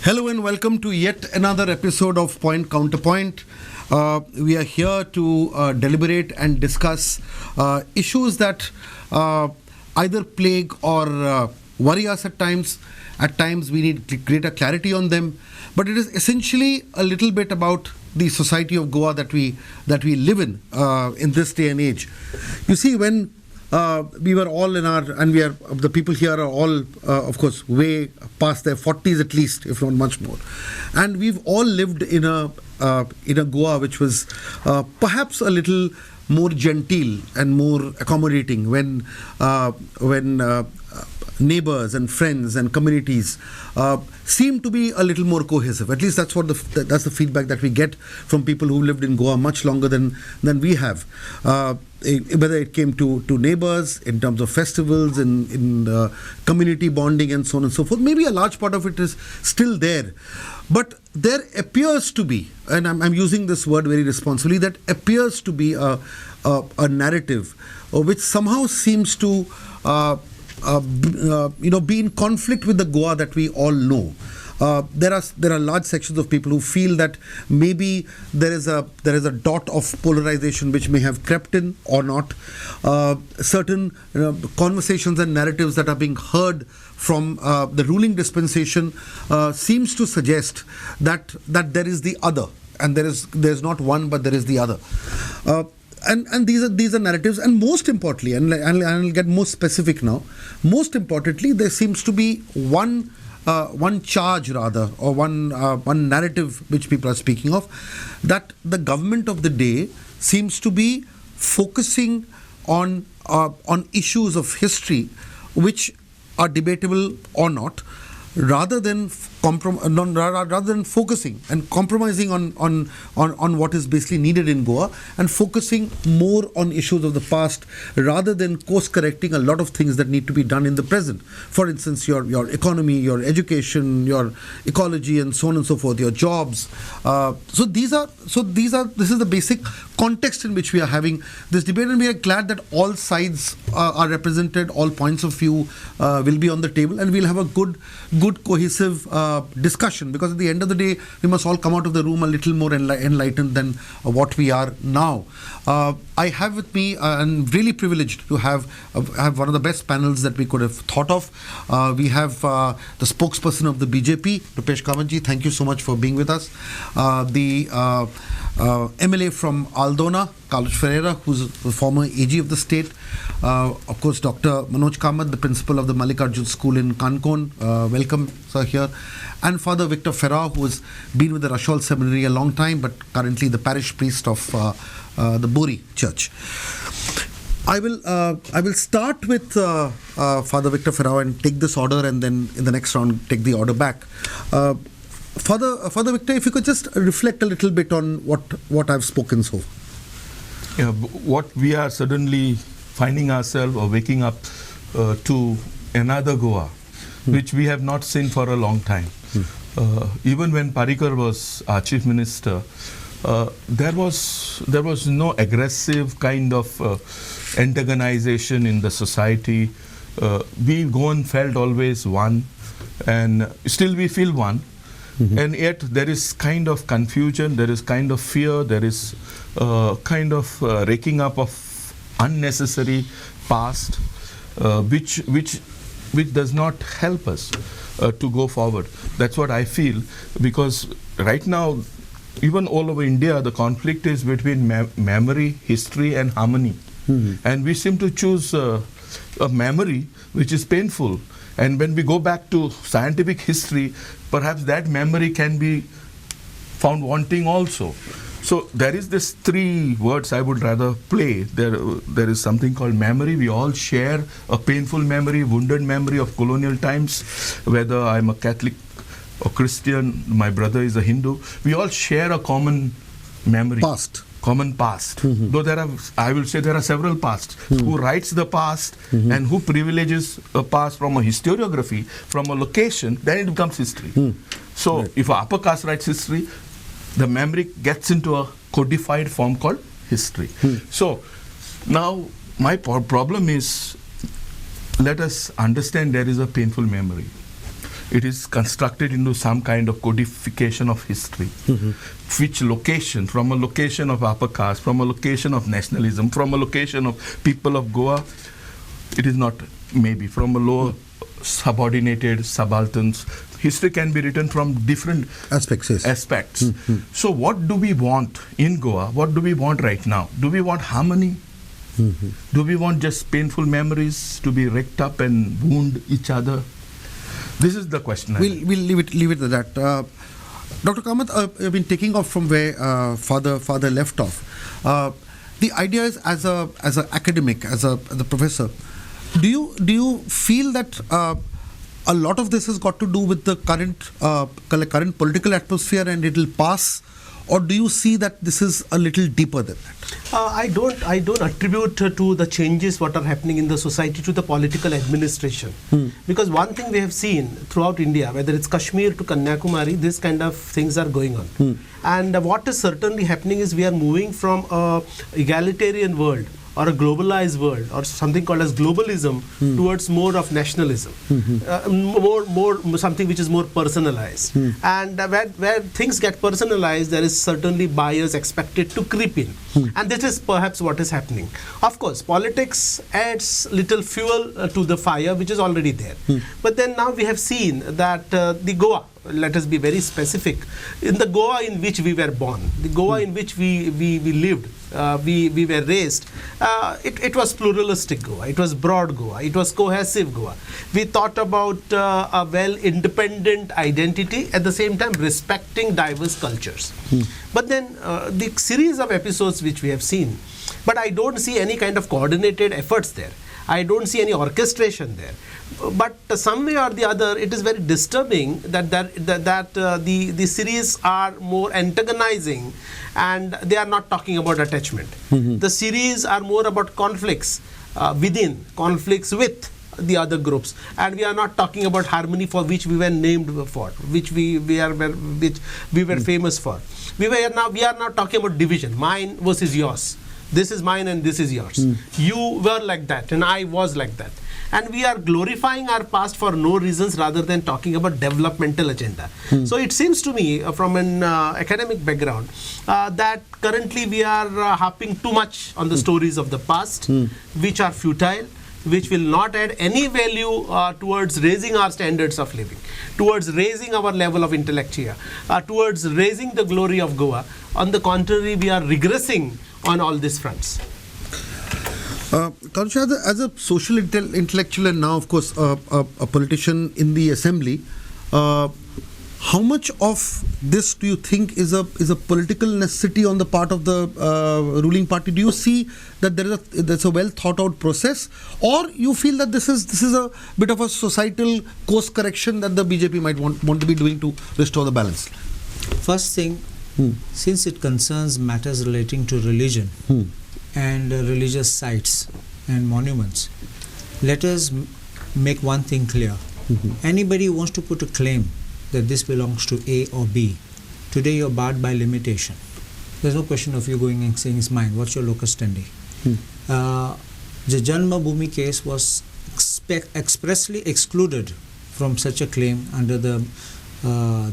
Hello and welcome to yet another episode of Point-Counterpoint. We are here to deliberate and discuss issues that either plague or worry us at times. At times we need greater clarity on them. But it is essentially a little bit about the society of Goa that we live in this day and age. You see, when we were all the people here are all, of course, way past their 40s at least, if not much more. And we've all lived in a Goa which was perhaps a little more genteel and more accommodating when neighbors and friends and communities seem to be a little more cohesive. At least that's that's the feedback that we get from people who lived in Goa much longer than we have. Whether it came to neighbors, in terms of festivals, in community bonding and so on and so forth. Maybe a large part of it is still there. But there appears to be, and I'm using this word very responsibly, that appears to be a narrative which somehow seems to be in conflict with the Goa that we all know. There are large sections of people who feel that maybe there is a dot of polarization which may have crept in or not. Certain conversations and narratives that are being heard from the ruling dispensation seems to suggest that there is the other, and there's not one but there is the other. And these are narratives, and most importantly, and I'll get more specific now. Most importantly, there seems to be one charge rather, or one narrative which people are speaking of, that the government of the day seems to be focusing on issues of history which are debatable or not, rather than focusing and compromising on what is basically needed in Goa, and focusing more on issues of the past rather than course correcting a lot of things that need to be done in the present. For instance, your economy, your education, your ecology, and so on and so forth, your jobs. This is the basic context in which we are having this debate, and we are glad that all sides are represented, all points of view will be on the table, and we'll have a good cohesive discussion, because at the end of the day we must all come out of the room a little more enlightened than what we are now. I have with me, and really privileged to have one of the best panels that we could have thought of. We have the spokesperson of the BJP, Rupesh Kavanji. Thank you so much for being with us. The MLA from Aldona, Carlos Ferreira, who's the former AG of the state. Of course, Dr. Manoj Kamath, the principal of the Mallikarjun School in Kankon. Welcome, sir, here. And Father Victor Ferrao, who has been with the Rashol Seminary a long time, but currently the parish priest of the Bori Church. I will start with Father Victor Ferrao and take this order, and then in the next round take the order back. Father Victor, if you could just reflect a little bit on what I've spoken so. Yeah, what we are suddenly finding ourselves or waking up to another Goa, which we have not seen for a long time. Even when Parrikar was our chief minister, there was no aggressive kind of antagonization in the society. We Goan felt always one, and still we feel one. And yet there is kind of confusion, there is kind of fear, there is kind of raking up of unnecessary past, which does not help us to go forward. That's what I feel, because right now, even all over India, the conflict is between memory, history, and harmony. And we seem to choose a memory which is painful. And when we go back to scientific history, perhaps that memory can be found wanting also. So there is this three words I would rather play. There is something called memory. We all share a painful memory, wounded memory of colonial times. Whether I'm a Catholic or Christian, my brother is a Hindu, we all share a common memory. Common past. Though I will say there are several pasts. Who writes the past and who privileges a past from a historiography, from a location, then it becomes history. So if an upper caste writes history, the memory gets into a codified form called history. So now my problem is, let us understand there is a painful memory. It is constructed into some kind of codification of history. Which location, from a location of upper caste, from a location of nationalism, from a location of people of Goa, it is not maybe from a lower subordinated subalterns. History can be written from different Aspects, yes. So what do we want in Goa? What do we want right now? Do we want harmony? Do we want just painful memories to be raked up and wound each other? This is the question. We'll leave it at that. Dr. Kamath, I've been taking off from where Father left off. The idea is, as an academic, as a professor, do you feel that a lot of this has got to do with the current political atmosphere and it'll pass, or do you see that this is a little deeper than that? I don't attribute to the changes what are happening in the society to the political administration, because one thing we have seen throughout India, whether it's Kashmir to Kanyakumari, this kind of things are going on, and what is certainly happening is we are moving from a egalitarian world or a globalized world or something called as globalism towards more of nationalism, more something which is more personalized. And where things get personalized, there is certainly bias expected to creep in. And this is perhaps what is happening. Of course, politics adds little fuel to the fire which is already there. But then now we have seen that the Goa, let us be very specific, in the Goa in which we were born, the Goa in which we lived, we were raised, it was pluralistic Goa, it was broad Goa, it was cohesive Goa. We thought about a well independent identity, at the same time respecting diverse cultures. But then the series of episodes which we have seen, but I don't see any kind of coordinated efforts there. I don't see any orchestration there. But some way or the other, it is very disturbing that the series are more antagonizing, and they are not talking about attachment. The series are more about conflicts within, conflicts with the other groups, and we are not talking about harmony, for which we were named for, which we were famous for. We are not talking about division, mine versus yours. This is mine and this is yours. You were like that and I was like that. And we are glorifying our past for no reasons rather than talking about developmental agenda. So it seems to me, from an academic background, that currently we are harping too much on the stories of the past, which are futile, which will not add any value towards raising our standards of living, towards raising our level of intellectia, towards raising the glory of Goa. On the contrary, we are regressing on all these fronts. Kausha, as a social intellectual and now, of course, a politician in the assembly, how much of this do you think is a political necessity on the part of the ruling party? Do you see that there's a well thought out process, or you feel that this is a bit of a societal course correction that the BJP might want to be doing to restore the balance? First thing, since it concerns matters relating to religion and religious sites and monuments, let us make one thing clear. Anybody who wants to put a claim that this belongs to A or B, today you're barred by limitation. There's no question of you going and saying it's mine. What's your locus standi? The Janma Bhoomi case was expressly excluded from such a claim under the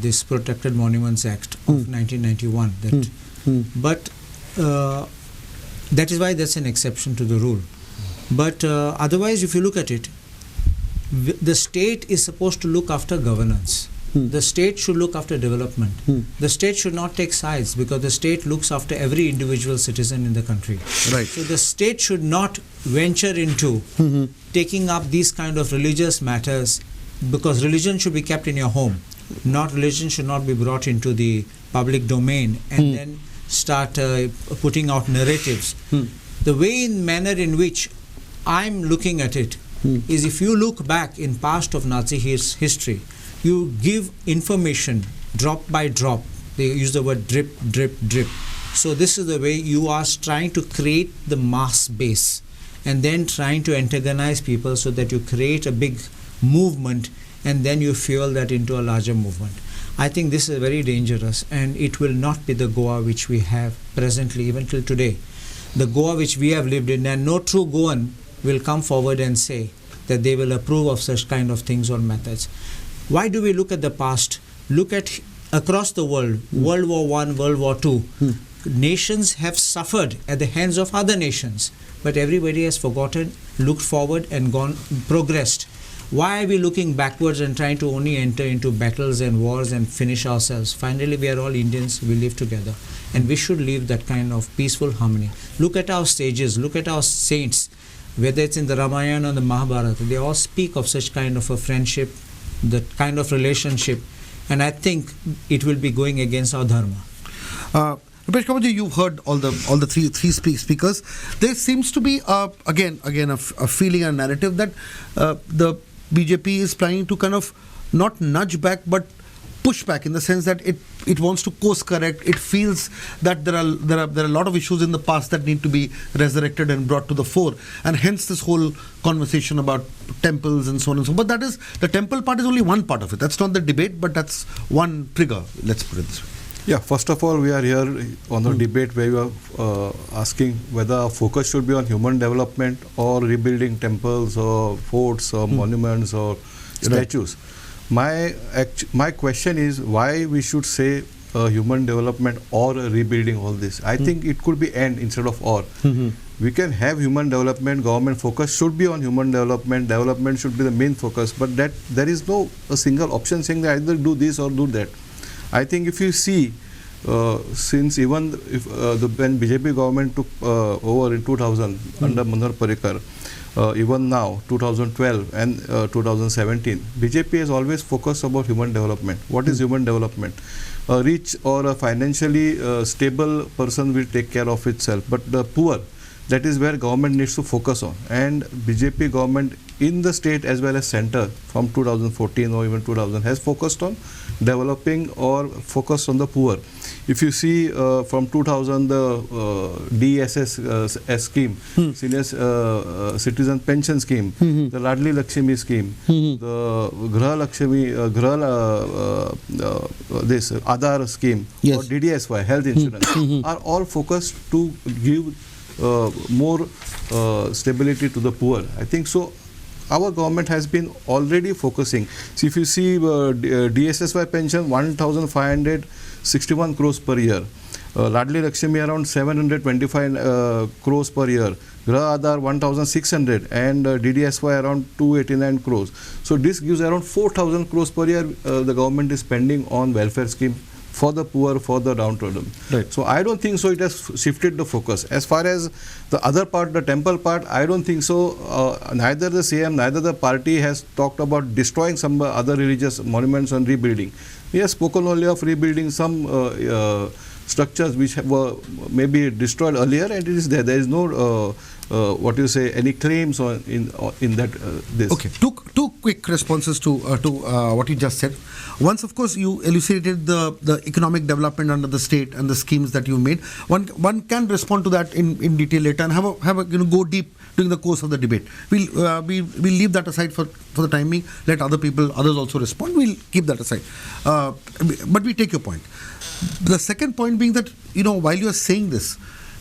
this Protected Monuments Act of 1991. But that is why that's an exception to the rule. But otherwise, if you look at it, the state is supposed to look after governance. The state should look after development. The state should not take sides, because the state looks after every individual citizen in the country. Right. So the state should not venture into taking up these kind of religious matters, because religion should be kept in your home. Religion should not be brought into the public domain and then start putting out narratives. The way and manner in which I'm looking at it is, if you look back in past of Nazi history, you give information drop by drop. They use the word drip, drip, drip. So this is the way you are trying to create the mass base and then trying to antagonize people so that you create a big movement and then you fuel that into a larger movement. I think this is very dangerous, and it will not be the Goa which we have presently, even till today. The Goa which we have lived in, and no true Goan will come forward and say that they will approve of such kind of things or methods. Why do we look at the past? Look at across the world, World War I, World War II. Nations have suffered at the hands of other nations, but everybody has forgotten, looked forward and progressed. Why are we looking backwards and trying to only enter into battles and wars and finish ourselves? Finally, we are all Indians, we live together, and we should live that kind of peaceful harmony. Look at our sages, look at our saints, whether it's in the Ramayana or the Mahabharata, they all speak of such kind of a friendship, that kind of relationship, and I think it will be going against our dharma. Rupesh Kamaji, you've heard all the three speakers. There seems to be again a feeling and narrative that the BJP is planning to kind of not nudge back but push back, in the sense that it wants to course correct. It feels that there are a lot of issues in the past that need to be resurrected and brought to the fore, and hence this whole conversation about temples and so on and so on. But that is, the temple part is only one part of it. That's not the debate, but that's one trigger. Let's put it this way. Yeah, first of all, we are here on the debate where you are asking whether our focus should be on human development or rebuilding temples or forts or monuments or statues. My question is why we should say human development or rebuilding all this. I think it could be and instead of or. We can have human development, government focus should be on human development, development should be the main focus, but that there is no a single option saying that either do this or do that. I think if you see, since even if when BJP government took over in 2000 under Manohar Parrikar, even now 2012 and 2017, BJP has always focused about human development. What is human development? A rich or a financially stable person will take care of itself, but the poor, that is where government needs to focus on. And BJP government in the state as well as center from 2014 or even 2000 has focused on developing or focused on the poor. If you see from 2000 the DSS scheme, Senior Citizen Pension Scheme, the Ladli Lakshmi scheme, the Graha Lakshmi, this Aadhaar scheme, or DDSY, health insurance, are all focused to give more stability to the poor. I think so. Our government has been already focusing. So if you see DSSY pension 1,561 crores per year, Ladli Lakshmi around 725 crores per year, Graha Aadhaar 1,600 and DDSY around 289 crores. So this gives around 4,000 crores per year the government is spending on welfare scheme for the poor, for the downtrodden. Right. So I don't think so it has shifted the focus. As far as the other part, the temple part, I don't think so. Neither the CM, neither the party has talked about destroying some other religious monuments and rebuilding. We have spoken only of rebuilding some structures which were maybe destroyed earlier, and it is there. There is no any claims on in that this. Okay, two quick responses to what you just said. Once, of course, you elucidated the economic development under the state and the schemes that you made. One can respond to that in detail later and have a go deep during the course of the debate. We'll leave that aside for the time being. Let others also respond. We'll keep that aside. But we take your point. The second point being that, while you are saying this,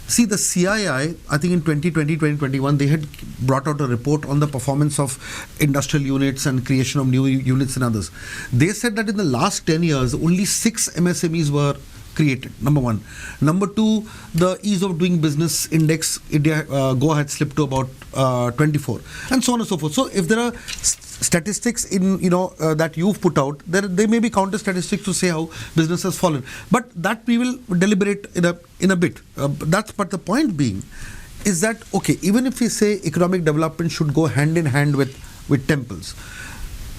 see, the CII, I think in 2020, 2021, they had brought out a report on the performance of industrial units and creation of new units and others. They said that in the last 10 years, only 6 MSMEs were created, number one. Number two, the ease of doing business index, Goa had slipped to about 24, and so on and so forth. So if there are statistics in that you've put out, there may be counter statistics to say how business has fallen, but that we will deliberate in a bit. But the point being is that, okay, even if we say economic development should go hand in hand with temples,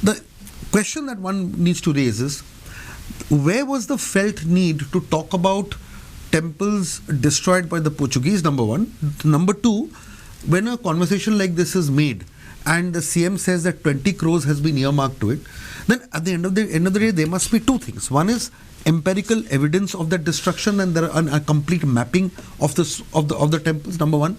the question that one needs to raise is, where was the felt need to talk about temples destroyed by the Portuguese, number one? Number two, when a conversation like this is made and the CM says that 20 crores has been earmarked to it, then at the end of the day, there must be two things. One is empirical evidence of that destruction and there are a complete mapping of the temples, number one.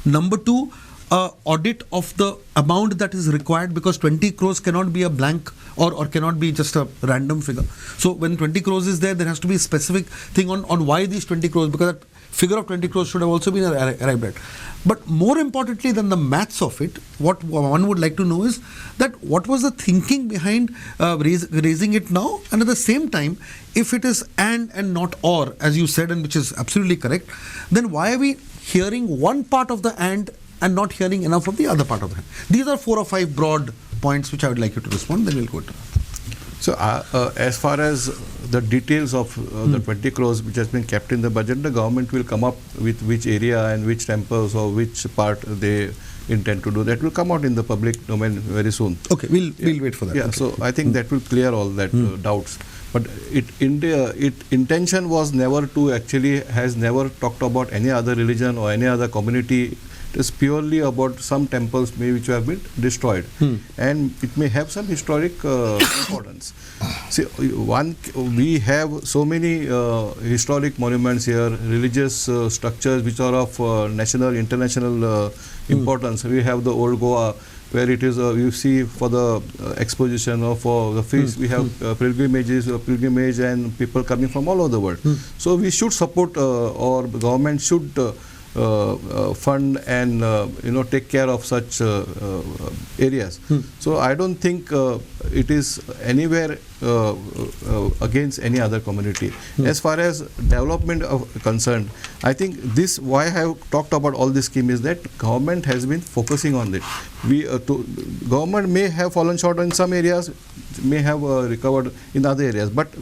Number two, audit of the amount that is required, because 20 crores cannot be a blank or cannot be just a random figure. So when 20 crores is there has to be a specific thing on why these 20 crores, because that figure of 20 crores should have also been arrived at. But more importantly than the maths of it, what one would like to know is that what was the thinking behind raising it now, and at the same time, if it is and not or, as you said, and which is absolutely correct, then why are we hearing one part of the and not hearing enough of the other part of the and? These are 4 or 5 broad points which I would like you to respond, then we'll go to. So, as far as the details of the 20 crores which has been kept in the budget, the government will come up with which area and which temples or which part they intend to do. That will come out in the public domain very soon. Okay, we'll wait for that. Yeah, okay. so I think that will clear all that doubts. But intention was never to has never talked about any other religion or any other community. It is purely about some temples which have been destroyed, and it may have some historic importance. See, we have so many historic monuments here, religious structures which are of national, international importance. We have the old Goa, where it is you see for the exposition or for the feast, we have pilgrimage and people coming from all over the world. So we should support, or the government should fund and take care of such areas. So I don't think it is anywhere against any other community. As far as development concerned, I think this, why I have talked about all this scheme, is that government has been focusing on it. Government may have fallen short in some areas, may have recovered in other areas, but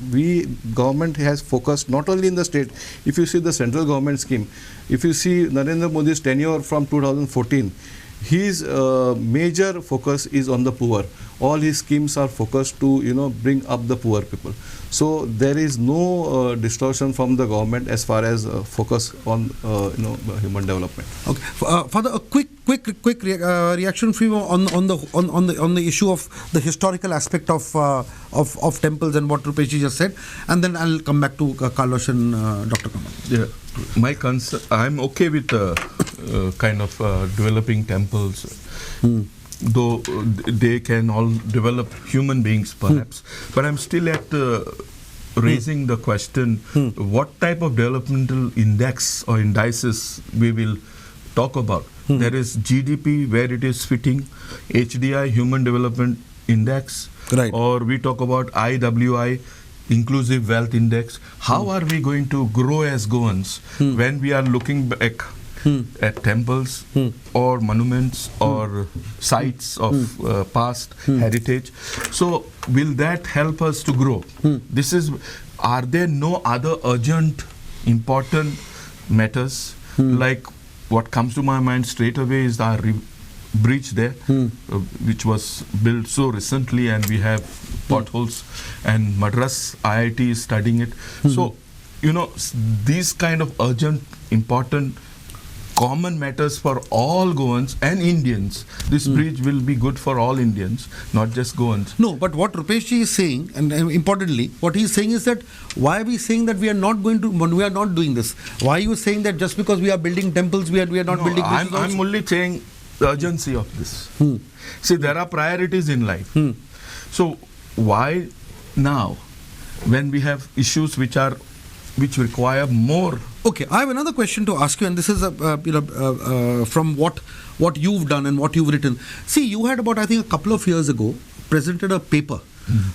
government has focused not only in the state. If you see the central government scheme, if you see Narendra Modi's tenure from 2014, his major focus is on the poor. All his schemes are focused to bring up the poor people. So there is no distortion from the government as far as focus on human development. Okay, Father, a quick reaction from you on the issue of the historical aspect of temples and what Rupesh just said, and then I'll come back to Carlos and Dr. Kamal. Yeah, my concern, I'm okay with kind of developing temples. Though they can all develop human beings perhaps, but I'm still at raising the question, what type of developmental index or indices we will talk about. There is GDP, where it is fitting, HDI, Human Development Index, right, or we talk about IWI, Inclusive Wealth Index. How are we going to grow as Goans when we are looking back at temples or monuments or sites of past heritage? So will that help us to grow? Are there no other urgent important matters? Like what comes to my mind straight away is our bridge there, which was built so recently, and we have potholes, and Madras IIT is studying it. So these kind of urgent important common matters for all Goans and Indians. This bridge will be good for all Indians, not just Goans. No, but what Rupesh ji is saying, and importantly, what he is saying is that why are we saying that we are not doing this? Why are you saying that just because we are building temples, we are not building bridges? I'm only saying the urgency of this. See, there are priorities in life. So why now, when we have issues which require more? Okay, I have another question to ask you, and this is from what you've done and what you've written. See, you had about, I think, a couple of years ago presented a paper,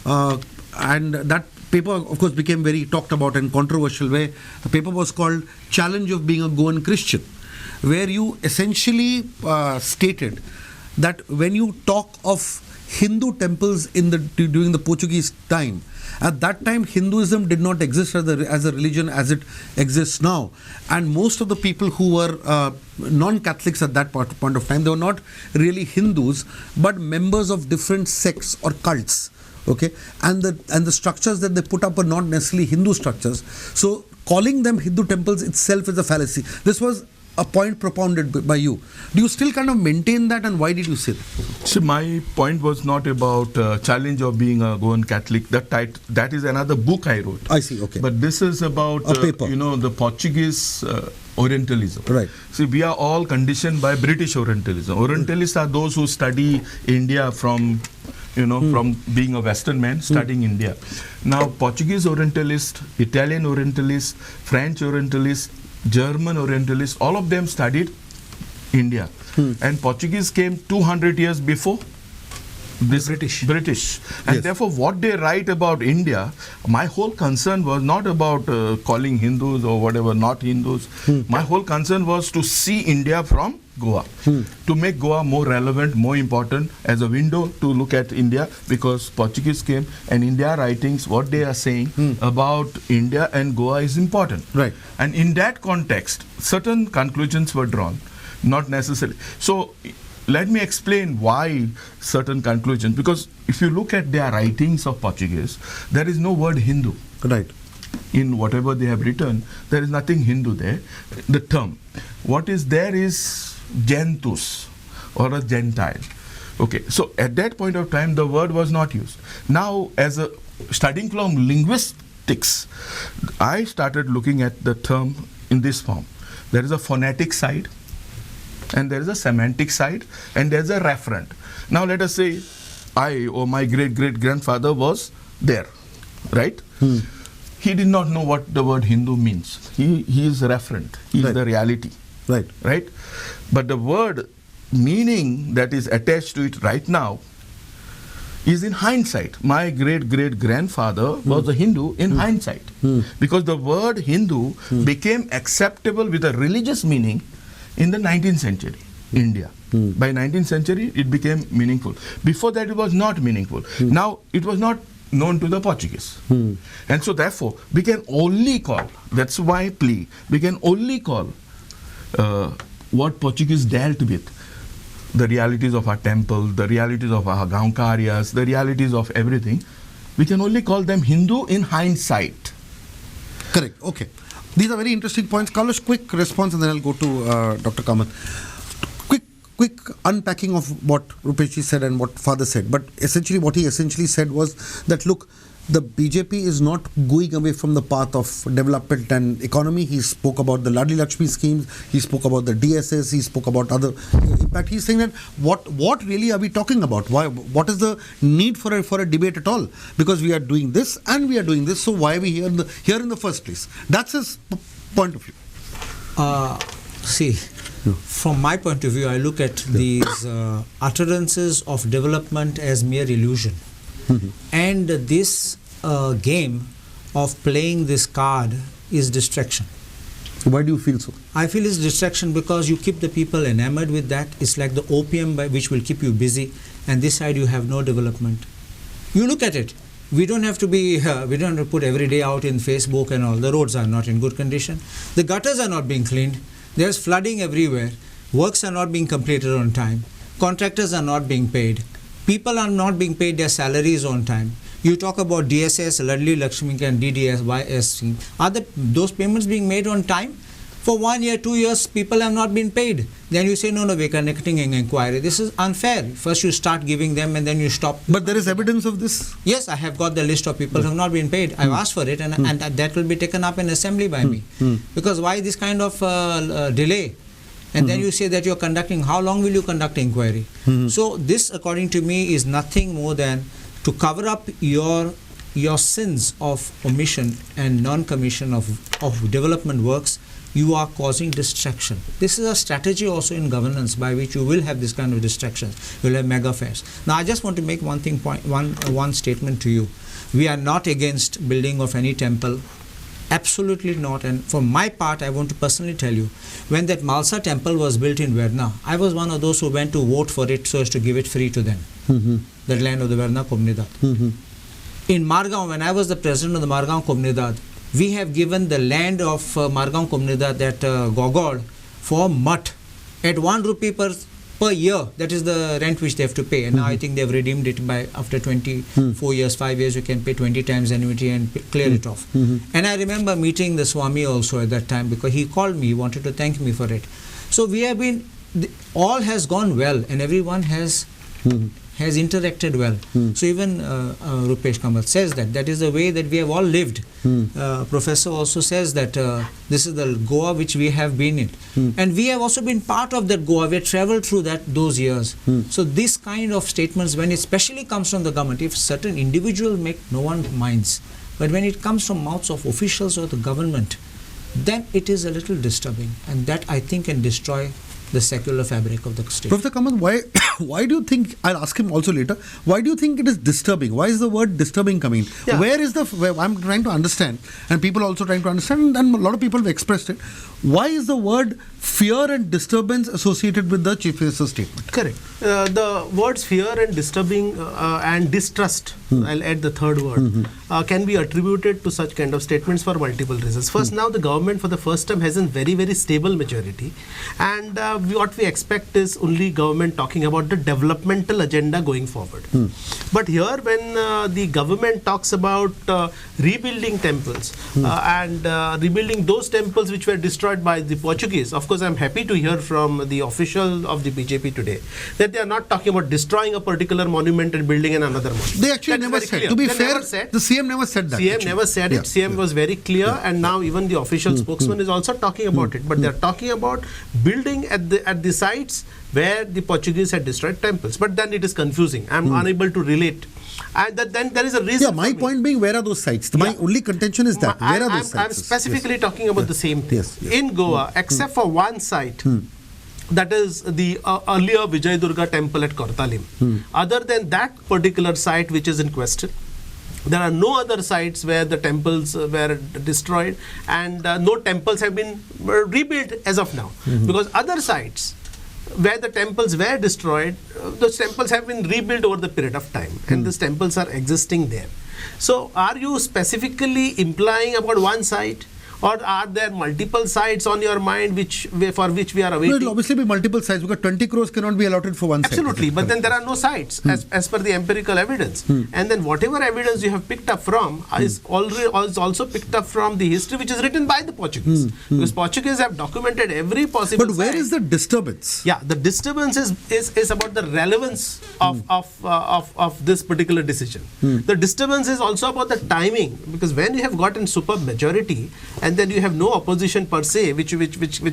and that paper, of course, became very talked about and controversial. Where the paper was called "Challenge of Being a Goan Christian," where you essentially stated that when you talk of Hindu temples during the Portuguese time, at that time Hinduism did not exist as a religion as it exists now, and most of the people who were non-Catholics at that point of time, they were not really Hindus but members of different sects or cults. Okay, and the structures that they put up are not necessarily Hindu structures. So calling them Hindu temples itself is a fallacy. This was a point propounded by you. Do you still kind of maintain that, and why did you say that? So my point was not about challenge of being a Goan Catholic. That is another book I wrote. I see, okay. But this is about a paper. The Portuguese Orientalism. Right. See, we are all conditioned by British Orientalism. Orientalists are those who study India from being a Western man, studying India. Now, Portuguese Orientalist, Italian Orientalist, French Orientalist, German Orientalists, all of them studied India. And Portuguese came 200 years before this British. And Yes. therefore what they write about India, my whole concern was not about calling Hindus or whatever, not Hindus. My whole concern was to see India from Goa, to make Goa more relevant, more important as a window to look at India, because Portuguese came and India writings, what they are saying about India and Goa is important. Right. And in that context, certain conclusions were drawn, not necessarily. So let me explain why certain conclusions, because if you look at their writings of Portuguese, there is no word Hindu. Right. In whatever they have written, there is nothing Hindu there, the term. What is there is gentus, or a Gentile. Okay, so at that point of time, the word was not used. Now, as a studying from linguistics, I started looking at the term in this form. There is a phonetic side, and there is a semantic side, and there is a referent. Now let us say I or my great-great-grandfather was there, right? He did not know what the word Hindu means. He is referent. He is Right. the reality. Right. Right? But the word meaning that is attached to it right now is in hindsight. My great-great-grandfather was a Hindu in hindsight. Because the word Hindu became acceptable with a religious meaning in the 19th century, India. By 19th century, it became meaningful. Before that, it was not meaningful. Now, it was not known to the Portuguese. And so, therefore, we can only call, that's why plea, we can only call what Portuguese dealt with, the realities of our temple, the realities of our gaunkaryas, the realities of everything, we can only call them Hindu in hindsight. Correct. Okay. These are very interesting points. Carlos, quick response, and then I'll go to Dr. Kamath. Quick unpacking of what Rupesh said and what Father said. But essentially, what he essentially said was that, look, the BJP is not going away from the path of development and economy. He spoke about the Ladli Lakshmi schemes. He spoke about the DSS. He spoke about other. In fact, he's saying that what really are we talking about? Why? What is the need for a debate at all? Because we are doing this and we are doing this. So why are we here in the first place? That's his point of view. See, from my point of view, I look at these utterances of development as mere illusion. And this game of playing this card is distraction. Why do you feel so? I feel it's distraction because you keep the people enamored with that. It's like the opium which will keep you busy, and this side you have no development. You look at it. We don't have to be, we don't have to put every day out in Facebook and all. The roads are not in good condition. The gutters are not being cleaned. There's flooding everywhere. Works are not being completed on time. Contractors are not being paid. People are not being paid their salaries on time. You talk about DSS, Ladli Lakshmi and DDSYS scheme. Are those payments being made on time? For 1 year, 2 years, people have not been paid. Then you say, no, we're conducting an inquiry. This is unfair. First you start giving them and then you stop. But there is evidence of this? Yes, I have got the list of people who have not been paid. I've asked for it and that will be taken up in assembly by me. Because why this kind of delay? And then you say that you're conducting, how long will you conduct inquiry? So this, according to me, is nothing more than to cover up your sins of omission and non-commission of development works. You are causing distraction. This is a strategy also in governance by which you will have this kind of distractions. You will have mega fairs. Now I just want to make one statement to you. We are not against building of any temple. Absolutely not. And for my part, I want to personally tell you, when that Malsa temple was built in Verna, I was one of those who went to vote for it so as to give it free to them. That land of the Verna Comunidad. In Margaon, when I was the president of the Margaon Comunidad, we have given the land of Margaon Comunidad, that Gogod, for mutt at 1 rupee per year. That is the rent which they have to pay. And now I think they have redeemed it by after 24 years, 5 years, you can pay 20 times annuity and clear it off. And I remember meeting the Swami also at that time, because he called me, he wanted to thank me for it. So we have been, all has gone well and everyone has interacted well. So even Rupesh Kamath says that is the way that we have all lived. Professor also says that this is the Goa which we have been in. And we have also been part of that Goa. We have travelled through those years. So this kind of statements, when it especially comes from the government, if certain individuals make, no one minds. But when it comes from mouths of officials or the government, then it is a little disturbing. And that, I think, can destroy the secular fabric of the state. Professor Kamath, why do you think, I'll ask him also later, why do you think it is disturbing? Why is the word disturbing coming? Yeah. Where I'm trying to understand, and people also trying to understand, and a lot of people have expressed it, why is the word fear and disturbance associated with the Chief Minister's statement? Correct. The words fear and disturbing and distrust, I'll add the third word, can be attributed to such kind of statements for multiple reasons. First, now the government for the first time has a very, very stable majority, and what we expect is only government talking about the developmental agenda going forward. But here, when the government talks about rebuilding temples and rebuilding those temples which were destroyed by the Portuguese, of course, I'm happy to hear from the official of the BJP today that they are not talking about destroying a particular monument and building another monument. They actually never said. To be fair, the CM never said that. CM never said it. CM was very clear, and now even the official spokesman is also talking about it. But they are talking about building at the sites where the Portuguese had destroyed temples. But then it is confusing. I'm unable to relate. And then there is a reason. Yeah, my point being, where are those sites? My only contention is that. Where are those sites? I'm specifically talking about the same thing. Yes. In Goa, except for one site, that is the earlier Vijay Durga temple at Kortalim. Other than that particular site which is in question, there are no other sites where the temples were destroyed, and no temples have been rebuilt as of now. Because other sites where the temples were destroyed, those temples have been rebuilt over the period of time, and these temples are existing there. So are you specifically implying about one site? Or are there multiple sites on your mind for which we are awaiting? No, it will obviously be multiple sites because 20 crores cannot be allotted for one site. Absolutely, but then there are no sites as per the empirical evidence. And then whatever evidence you have picked up from is also picked up from the history which is written by the Portuguese. Because Portuguese have documented every possible But where site. is the disturbance? Yeah, the disturbance is about the relevance of this particular decision. The disturbance is also about the timing, because when you have gotten superb majority and then you have no opposition per se, which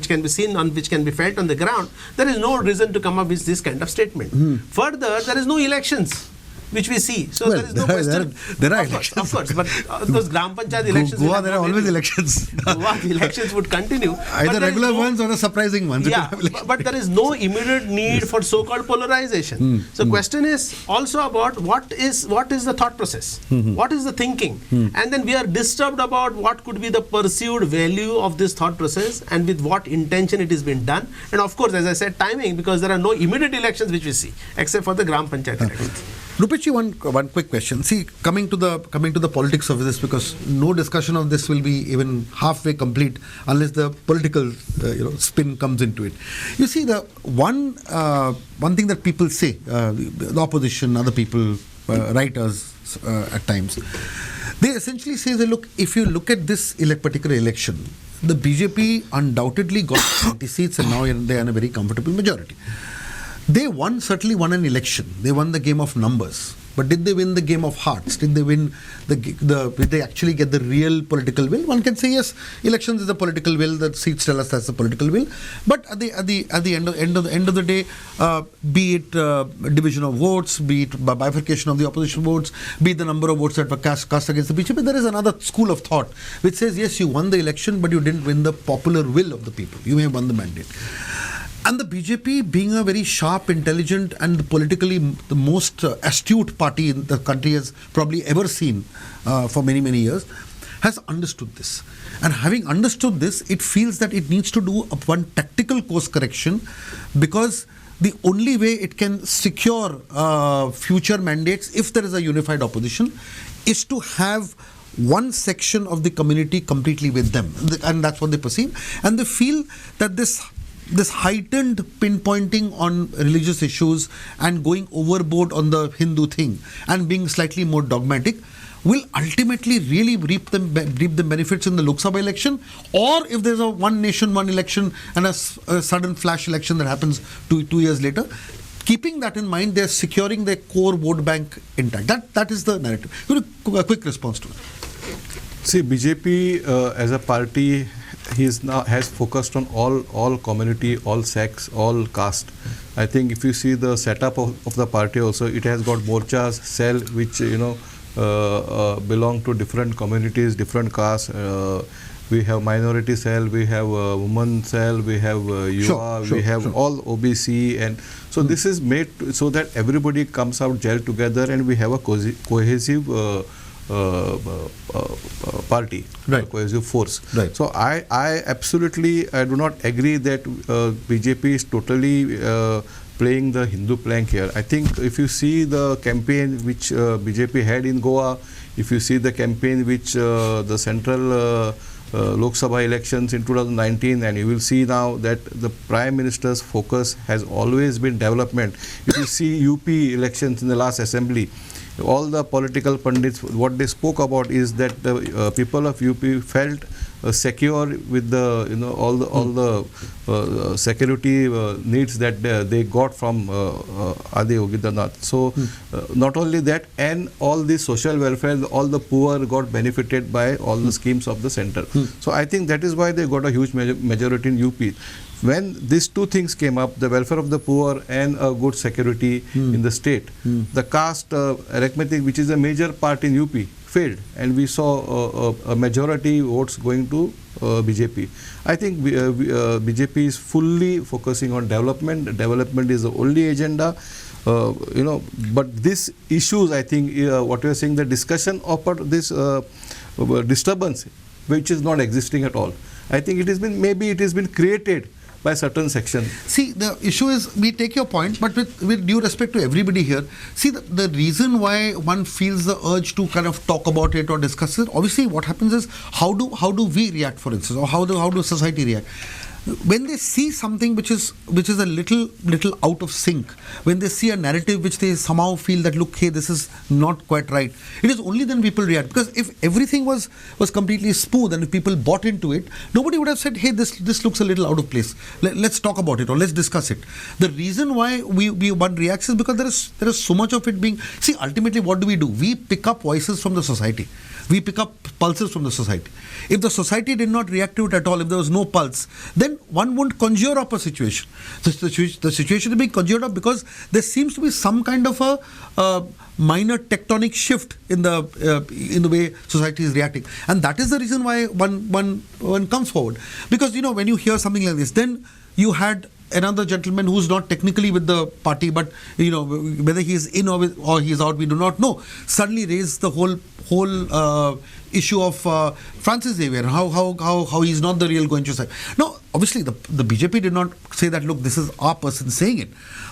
can be seen on, which can be felt on the ground, there is no reason to come up with this kind of statement. Further, there is no elections which we see. So Well, there is no question. there are Of course, elections. of course, but those Gram Panchayat elections. Goa, there are always elections. Goa, the elections would continue. Either regular ones or the surprising ones. Yeah, but there is no immediate need for so-called polarization. So question is also about what is the thought process, what is the thinking, and then we are disturbed about what could be the perceived value of this thought process and with what intention it is being done. And of course, as I said, timing, because there are no immediate elections which we see except for the Gram Panchayat elections. Rupesh, one quick question. See, coming to the politics of this, because no discussion of this will be even halfway complete unless the political spin comes into it. You see, the one thing that people say, the opposition, other people, writers at times, they essentially say that, look, if you look at this particular election, the BJP undoubtedly got 20 seats and now they are in a very comfortable majority. They certainly won an election. They won the game of numbers. But did they win the game of hearts? Did they win did they actually get the real political will? One can say yes, elections is a political will, the seats tell us that's a political will. But at the end of the day, be it division of votes, be it bifurcation of the opposition votes, be it the number of votes that were cast against the BJP, there is another school of thought which says yes, you won the election, but you didn't win the popular will of the people. You may have won the mandate. And the BJP, being a very sharp, intelligent and politically the most astute party in the country has probably ever seen for many, many years, has understood this. And having understood this, it feels that it needs to do one tactical course correction, because the only way it can secure future mandates, if there is a unified opposition, is to have one section of the community completely with them. And that's what they perceive. And they feel that this heightened pinpointing on religious issues and going overboard on the Hindu thing and being slightly more dogmatic will ultimately really reap the benefits in the Lok Sabha election, or if there's a one nation, one election and a sudden flash election that happens 2 years later. Keeping that in mind, they're securing their core vote bank intact. That is the narrative. A quick response to it. See, BJP as a party, has focused on all community, all sects, all caste. I think if you see the setup of the party also, it has got morchas, cell which belong to different communities, different castes, we have minority cell, we have women cell, we have Yuva, we have all OBC, and so this is made so that everybody comes out gel together and we have a cohesive party, right, cohesive force. Right. So I absolutely do not agree that BJP is totally playing the Hindu plank here. I think if you see the campaign which BJP had in Goa, if you see the campaign which the central Lok Sabha elections in 2019, and you will see now that the Prime Minister's focus has always been development. If you see UP elections in the last assembly, all the political pundits, what they spoke about is that the people of UP felt secure with the all the security needs that they got from Adi Yogidranath. So not only that, and all the social welfare, all the poor got benefited by all the schemes of the center. So I think that is why they got a huge majority in UP. When these two things came up, the welfare of the poor and a good security in the state, the caste arithmetic, which is a major part in UP, failed, and we saw a majority votes going to BJP. I think BJP is fully focusing on development. Development is the only agenda. But these issues, I think, what you are saying, the discussion of this disturbance, which is not existing at all. I think it has been created by certain section. See, the issue is, we take your point, but with due respect to everybody here, see, the reason why one feels the urge to kind of talk about it or discuss it, obviously what happens is, how do we react, for instance, or how do society react? When they see something which is a little out of sync, when they see a narrative which they somehow feel that, look, hey, this is not quite right, it is only then people react. Because if everything was completely smooth and if people bought into it, nobody would have said, hey, this looks a little out of place. Let's talk about it or let's discuss it. The reason why one reacts is because there is so much of it being. See, ultimately, what do? We pick up voices from the society. We pick up pulses from the society. If the society did not react to it at all, if there was no pulse, then one won't conjure up a situation. The situation is being conjured up because there seems to be some kind of a minor tectonic shift in the way society is reacting, and that is the reason why one comes forward. Because when you hear something like this, then you had another gentleman who's not technically with the party, but whether he is in or he is out, we do not know, suddenly raised the whole issue of Francis Xavier, how he's not the real Goenchu side. Now, obviously, the BJP did not say that, look, this is our person saying it.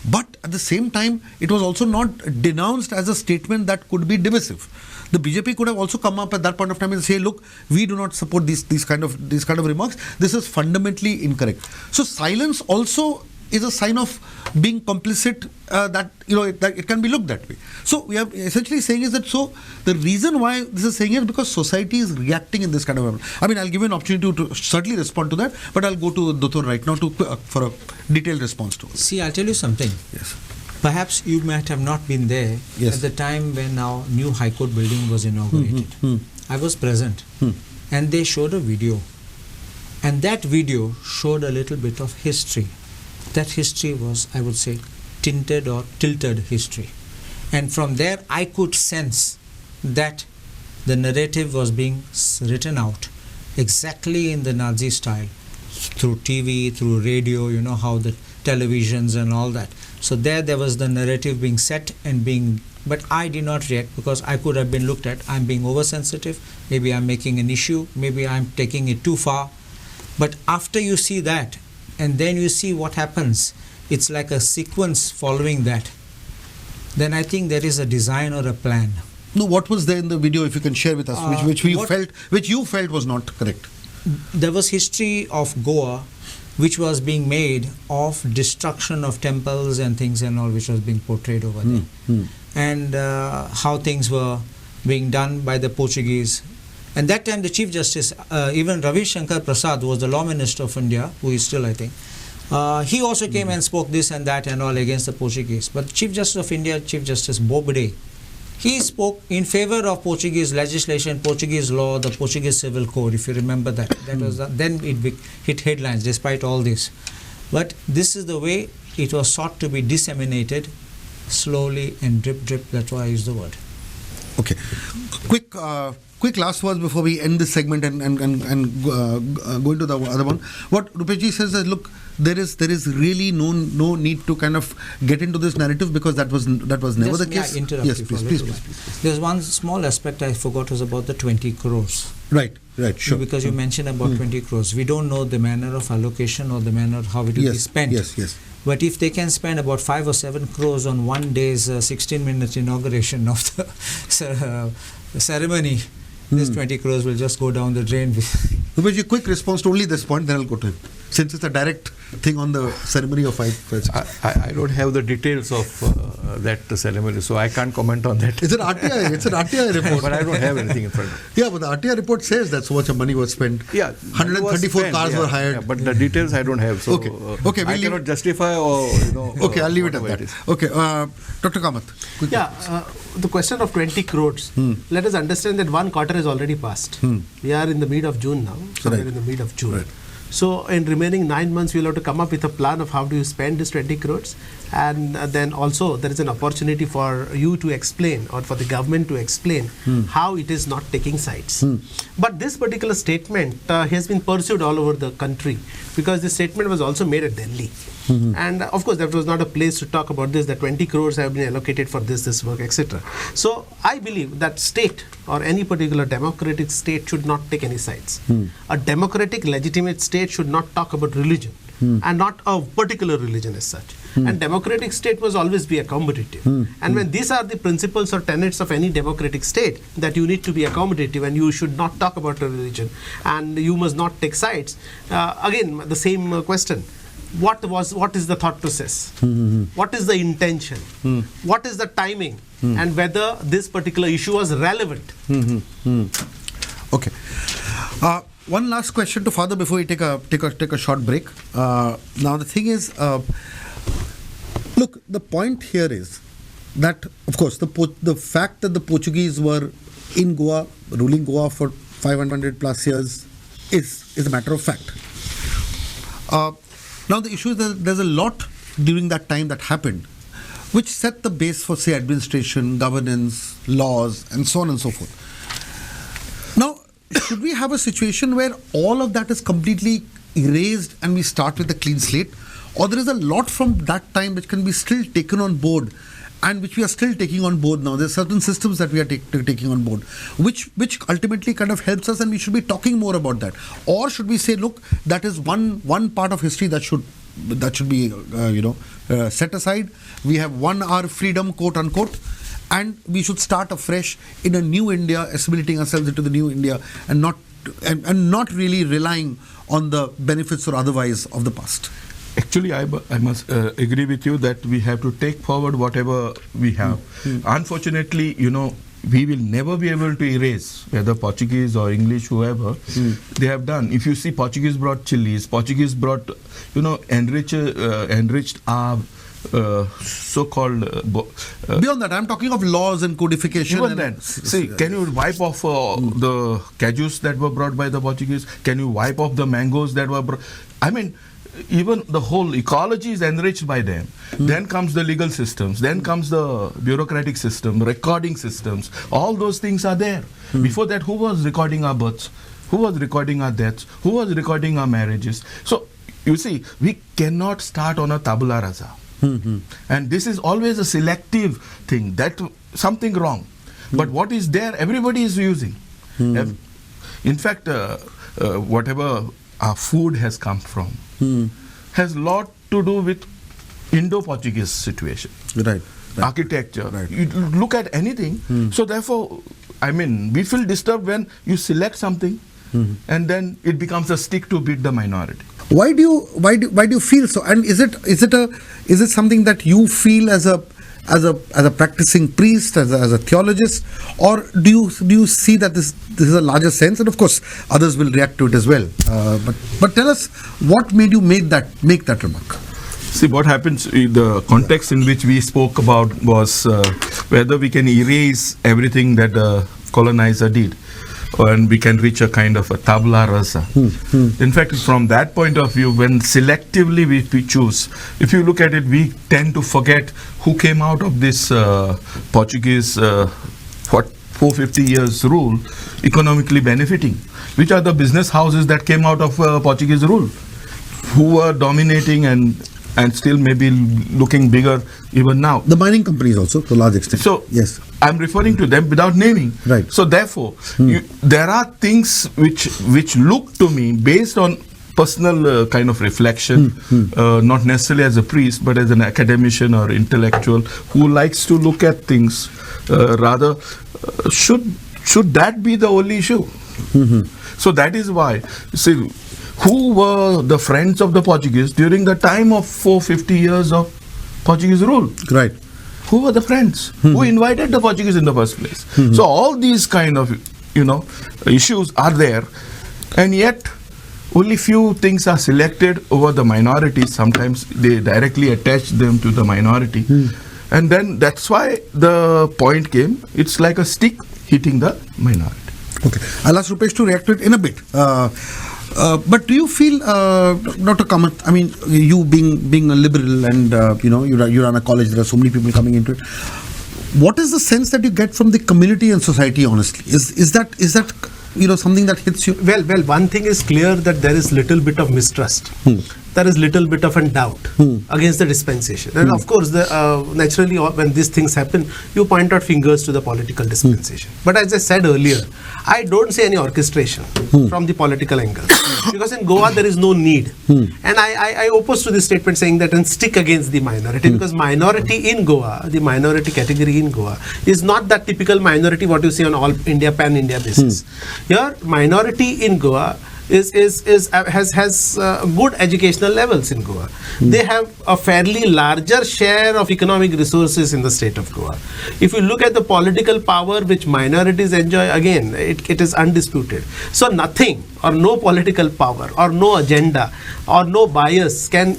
But at the same time, it was also not denounced as a statement that could be divisive. The BJP could have also come up at that point of time and say, look, we do not support these kind of remarks. This is fundamentally incorrect. So silence also is a sign of being complicit, that it can be looked that way. So we are essentially saying is that, so the reason why this is saying is because society is reacting in this kind of way. I mean, I'll give you an opportunity to certainly respond to that, but I'll go to Dr. right now for a detailed response to it. See, I'll tell you something. Yes. Perhaps you might have not been there at the time when our new High Court building was inaugurated. I was present, and they showed a video, and that video showed a little bit of history. That history was, I would say, tinted or tilted history, and from there I could sense that the narrative was being written out exactly in the Nazi style, through TV, through radio, how the televisions and all that. So there was the narrative being set and but I did not react because I could have been looked at, I'm being oversensitive, maybe I'm making an issue, maybe I'm taking it too far. But after you see that, and then you see what happens, it's like a sequence following that, then I think there is a design or a plan. No, what was there in the video, if you can share with us, which you felt was not correct? There was history of Goa which was being made of destruction of temples and things and all, which was being portrayed over there. And how things were being done by the Portuguese. And that time the Chief Justice, even Ravi Shankar Prasad was the Law Minister of India, who is still, I think, he also came and spoke this and that and all against the Portuguese. But the Chief Justice of India, Chief Justice Bobde, he spoke in favor of Portuguese legislation, Portuguese law, the Portuguese Civil Code, if you remember that. That was then it hit headlines despite all this. But this is the way it was sought to be disseminated slowly and drip, that's why I use the word. Okay. Quick last words before we end this segment and go into the other one. What Rupesh says is, look, there is really no need to kind of get into this narrative, because that was never the case. Yes, please. There's one small aspect I forgot, was about the 20 crores. Right, sure. Because you mentioned about 20 crores. We don't know the manner of allocation or the manner how it will be spent. Yes. But if they can spend about 5 or 7 crores on one day's 16-minute inauguration of the ceremony, this 20 crores will just go down the drain. Rupesh, quick response to only this point, then I'll go to him. Since it's a direct thing on the ceremony of 5. I don't have the details of that ceremony, so I can't comment on that. It's an RTI report. But I don't have anything in front of me. Yeah, but the RTI report says that so much money was spent. Yeah, 134 cars were hired. Yeah, but the details I don't have. So Okay, I cannot justify or Okay, I'll leave it at that. Okay, Dr. Kamath. The question of 20 crores. Let us understand that one quarter is already passed. We are in the mid of June now. Somewhere in the mid of June. Right. So in remaining 9 months, we'll have to come up with a plan of how do you spend this 20 crores. And then also there is an opportunity for you to explain, or for the government to explain how it is not taking sides. But this particular statement has been pursued all over the country, because this statement was also made at Delhi. And of course, that was not a place to talk about this, that 20 crores have been allocated for this work, etc. So I believe that state, or any particular democratic state, should not take any sides. A democratic, legitimate state should not talk about religion, and not a particular religion as such. And democratic state must always be accommodative. And when these are the principles or tenets of any democratic state, that you need to be accommodative and you should not talk about a religion and you must not take sides, again the same question. What is the thought process? What is the intention? What is the timing? And whether this particular issue was relevant? Okay. One last question to Father before we take a short break. Now the thing is, look, the point here is that, of course, the fact that the Portuguese were in Goa, ruling Goa for 500 plus years, is a matter of fact. Now the issue is that there's a lot during that time that happened, which set the base for, say, administration, governance, laws, and so on and so forth. Now, should we have a situation where all of that is completely erased and we start with a clean slate? Or there is a lot from that time which can be still taken on board, and which we are still taking on board now? There's certain systems that we are taking on board, which ultimately kind of helps us, and we should be talking more about that. Or should we say, look, that is one part of history that should be set aside. We have our freedom, quote unquote, and we should start afresh in a new India, assimilating ourselves into the new India, and not really relying on the benefits or otherwise of the past. Actually, I must agree with you that we have to take forward whatever we have. Unfortunately, we will never be able to erase, whether Portuguese or English, whoever, they have done. If you see, Portuguese brought chilies, Portuguese brought, enriched our so-called... Beyond that, I'm talking of laws and codification. Even then, see, can you wipe off the cashews that were brought by the Portuguese? Can you wipe off the mangoes that were brought? I mean, even the whole ecology is enriched by them. Then comes the legal systems, then comes the bureaucratic system, recording systems. All those things are there. Before that, who was recording our births? Who was recording our deaths? Who was recording our marriages? So, you see, we cannot start on a tabula rasa. And this is always a selective thing. That something wrong. But what is there, everybody is using. In fact, whatever our food has come from has a lot to do with Indo-Portuguese situation. Right. Architecture. Right. You look at anything. So therefore, I mean, we feel disturbed when you select something and then it becomes a stick to beat the minority. Why do you feel so? And is it something that you feel as a practicing priest, as a theologist, or do you see that this is a larger sense? And of course, others will react to it as well. But tell us, what made you make that remark? See, what happens, the context in which we spoke about was whether we can erase everything that the colonizer did, and we can reach a kind of a tabula rasa. In fact, from that point of view, when selectively we choose, if you look at it, we tend to forget who came out of this Portuguese, 450 years rule economically benefiting? Which are the business houses that came out of Portuguese rule, who were dominating and still maybe looking bigger even now? The mining companies also, to a large extent. So yes, I'm referring to them without naming. Right. So therefore, there are things which look to me, based on personal kind of reflection, not necessarily as a priest, but as an academician or intellectual who likes to look at things, should that be the only issue? So that is why, see, who were the friends of the Portuguese during the time of 450 years of Portuguese rule? right. Who were the friends? Who invited the Portuguese in the first place? So all these kind of, issues are there, and yet only few things are selected over the minorities. Sometimes they directly attach them to the minority. And then that's why the point came. It's like a stick hitting the minority. Okay, I'll ask Rupesh to react to it in a bit. But do you feel, Dr. Kamath, I mean, you being a liberal and, you run a college, there are so many people coming into it. What is the sense that you get from the community and society, honestly? Is that something that hits you? Well, one thing is clear, that there is little bit of mistrust. There is little bit of a doubt against the dispensation. And of course, naturally, when these things happen, you point out fingers to the political dispensation. But as I said earlier, I don't see any orchestration from the political angle. Because in Goa, there is no need. And I oppose to this statement saying that and stick against the minority, because minority in Goa, the minority category in Goa, is not that typical minority what you see on all India, pan-India basis. Here, minority in Goa has good educational levels in Goa. They have a fairly larger share of economic resources in the state of Goa. If you look at the political power which minorities enjoy, again, it is undisputed. So nothing or no political power or no agenda or no bias can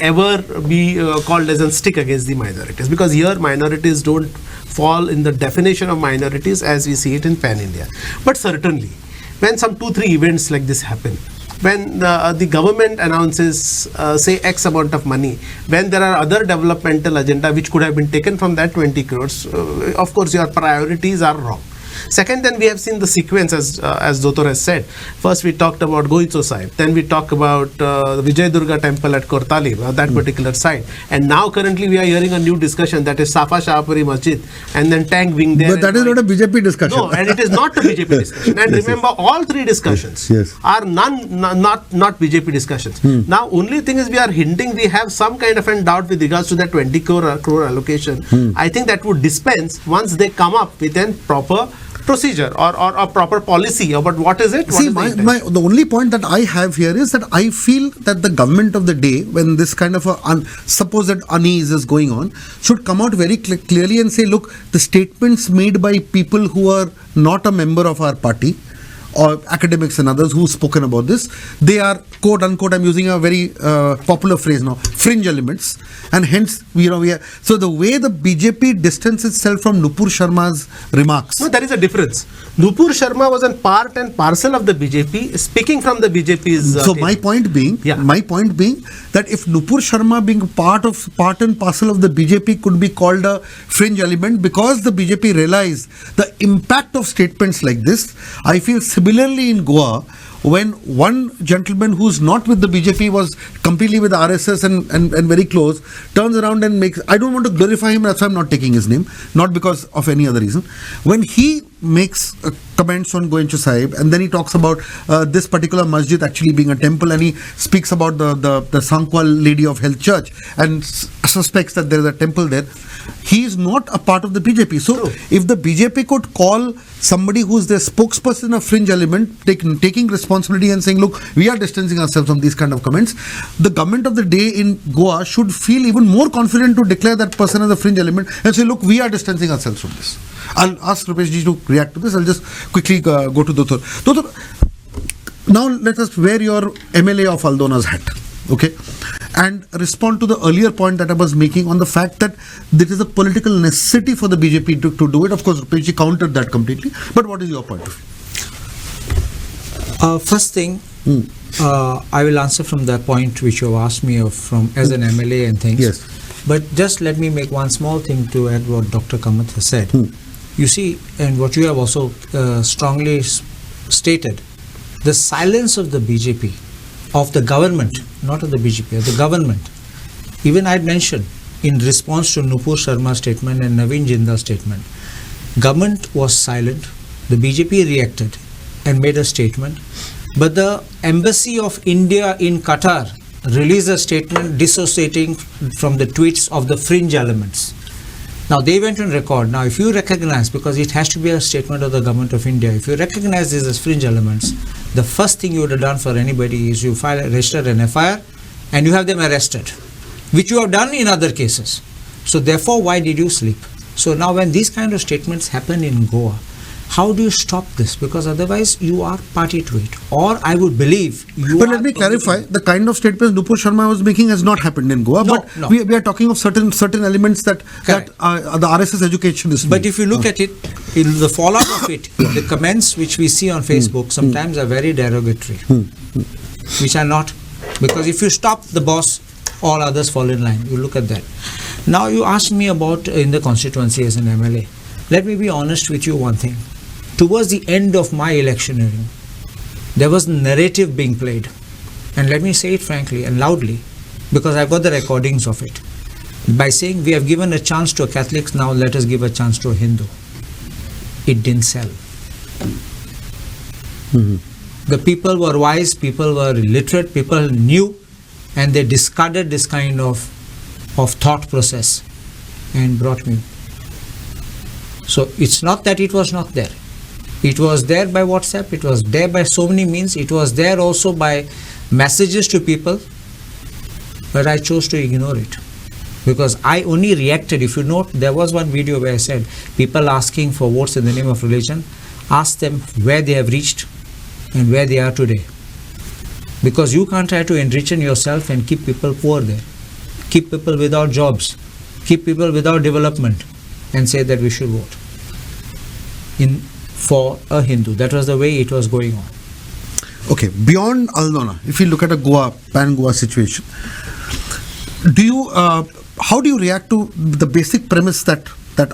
ever be called as a stick against the minorities, because here minorities don't fall in the definition of minorities as we see it in pan-India. But certainly, when some 2-3 events like this happen, when the government announces, say, X amount of money, when there are other developmental agenda which could have been taken from that 20 crores, of course your priorities are wrong. Second, then we have seen the sequence as Dr. has said. First we talked about Goitso Sahib, then we talk about the Vijay Durga temple at Kortali, that particular site. And now currently we are hearing a new discussion, that is Safa Shahpuri Masjid, and then Tank Wing there. But that is not a BJP discussion. No, and it is not a BJP discussion. And remember, all three discussions are not BJP discussions. Now, only thing is we are hinting we have some kind of a doubt with regards to that 20 crore allocation. I think that would dispense once they come up with a proper procedure or a proper policy about what is it. See, the only point that I have here is that I feel that the government of the day, when this kind of supposed unease is going on, should come out very clearly and say, look, the statements made by people who are not a member of our party, or academics and others who've spoken about this, they are, quote unquote, I'm using a very popular phrase now, fringe elements, and hence we are. So the way the BJP distances itself from Nupur Sharma's remarks. No, there is a difference. Nupur Sharma was a part and parcel of the BJP, speaking from the BJP's. So my point being that if Nupur Sharma being part and parcel of the BJP could be called a fringe element, because the BJP realized the impact of statements like this, I feel similarly in Goa, when one gentleman who's not with the BJP, was completely with RSS and very close, turns around and makes, I don't want to glorify him, that's why I'm not taking his name, not because of any other reason. When he makes comments on Goencho Sahib, and then he talks about this particular masjid actually being a temple, and he speaks about the Sankwal Lady of Health Church and suspects that there is a temple there, he is not a part of the BJP. So if the BJP could call somebody who's their spokesperson, a fringe element, taking responsibility and saying, look, we are distancing ourselves from these kind of comments, the government of the day in Goa should feel even more confident to declare that person as a fringe element and say, look, we are distancing ourselves from this. I'll ask Rupesh ji to react to this. I'll just quickly go to Dr. Now let us wear your MLA of Aldona's hat, okay, and respond to the earlier point that I was making on the fact that there is a political necessity for the BJP to do it. Of course, Rupesh ji countered that completely, but what is your point of view? First thing, I will answer from the point which you have asked me of from as an MLA and things. Yes. But just let me make one small thing to add what Dr. Kamath has said. You see, and what you have also strongly stated, the silence of the BJP, of the government, not of the BJP, of the government. Even I had mentioned in response to Nupur Sharma's statement and Naveen Jindal's statement, government was silent, the BJP reacted and made a statement, but the Embassy of India in Qatar released a statement dissociating from the tweets of the fringe elements. Now they went on record. Now if you recognize, because it has to be a statement of the government of India, if you recognize these as fringe elements, the first thing you would have done for anybody is you register an FIR and you have them arrested, which you have done in other cases. So therefore, why did you sleep? So now when these kind of statements happen in Goa, how do you stop this? Because otherwise you are party to it. Or I would believe you But let me clarify, the kind of statements Nupur Sharma was making has not happened in Goa. No, but no. We are talking of certain elements that Correct. the RSS education is But doing. if you look at it, in the fallout of it, the comments which we see on Facebook sometimes are very derogatory, which are not. Because if you stop the boss, all others fall in line. You look at that. Now you asked me about in the constituency as an MLA. Let me be honest with you one thing. Towards the end of my electioneering, there was narrative being played. And let me say it frankly and loudly, because I've got the recordings of it. By saying we have given a chance to a Catholic, now let us give a chance to a Hindu. It didn't sell. The people were wise, people were literate, people knew, and they discarded this kind of thought process and brought me. So it's not that it was not there. It was there by WhatsApp, it was there by so many means, it was there also by messages to people, but I chose to ignore it. Because I only reacted. If you note, there was one video where I said, people asking for votes in the name of religion, ask them where they have reached and where they are today. Because you can't try to enrich yourself and keep people poor there. Keep people without jobs. Keep people without development and say that we should vote for a Hindu. That was the way it was going on. Okay, beyond Aldona, if you look at a pan-Goa situation, how do you react to the basic premise that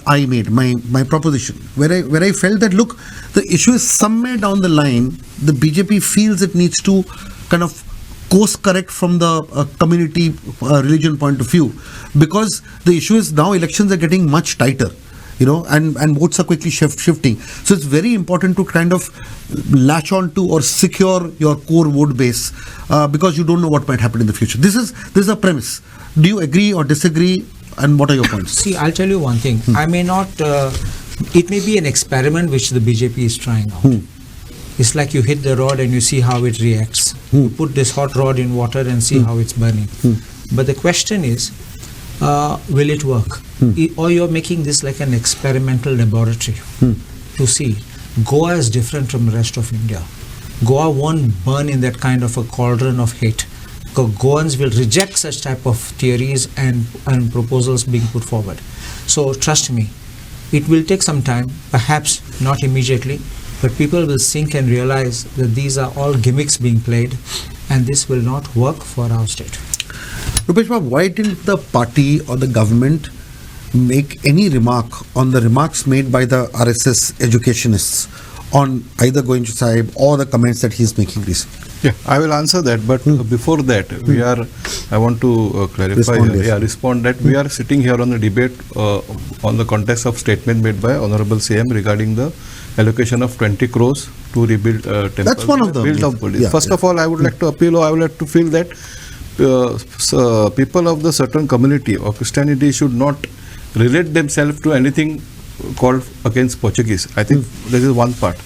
I made, my proposition, where I felt that, look, the issue is somewhere down the line, the BJP feels it needs to kind of course correct from the community religion point of view, because the issue is now elections are getting much tighter, and votes are quickly shifting. So it's very important to kind of latch on to or secure your core vote base, because you don't know what might happen in the future. This is a premise. Do you agree or disagree, and what are your points? See, I'll tell you one thing. I may not, it may be an experiment which the BJP is trying out. It's like you hit the rod and you see how it reacts. You put this hot rod in water and see how it's burning. But the question is, will it work? Or you're making this like an experimental laboratory to see. Goa is different from the rest of India. Goa won't burn in that kind of a cauldron of hate. Goans will reject such type of theories and proposals being put forward. So trust me, it will take some time, perhaps not immediately, but people will think and realize that these are all gimmicks being played and this will not work for our state. Rupesh Babu, why didn't the party or the government make any remark on the remarks made by the RSS educationists on either Goenka Sahib or the comments that he's making recently? Yeah, I will answer that, but before that, I want to clarify, respond that we are sitting here on the debate on the context of statement made by Honorable CM regarding the allocation of 20 crores to rebuild temples. That's one of them. First of all, I would like to appeal, or I would like to feel that people of the certain community of Christianity should not relate themselves to anything called against Portuguese. I think this is one part.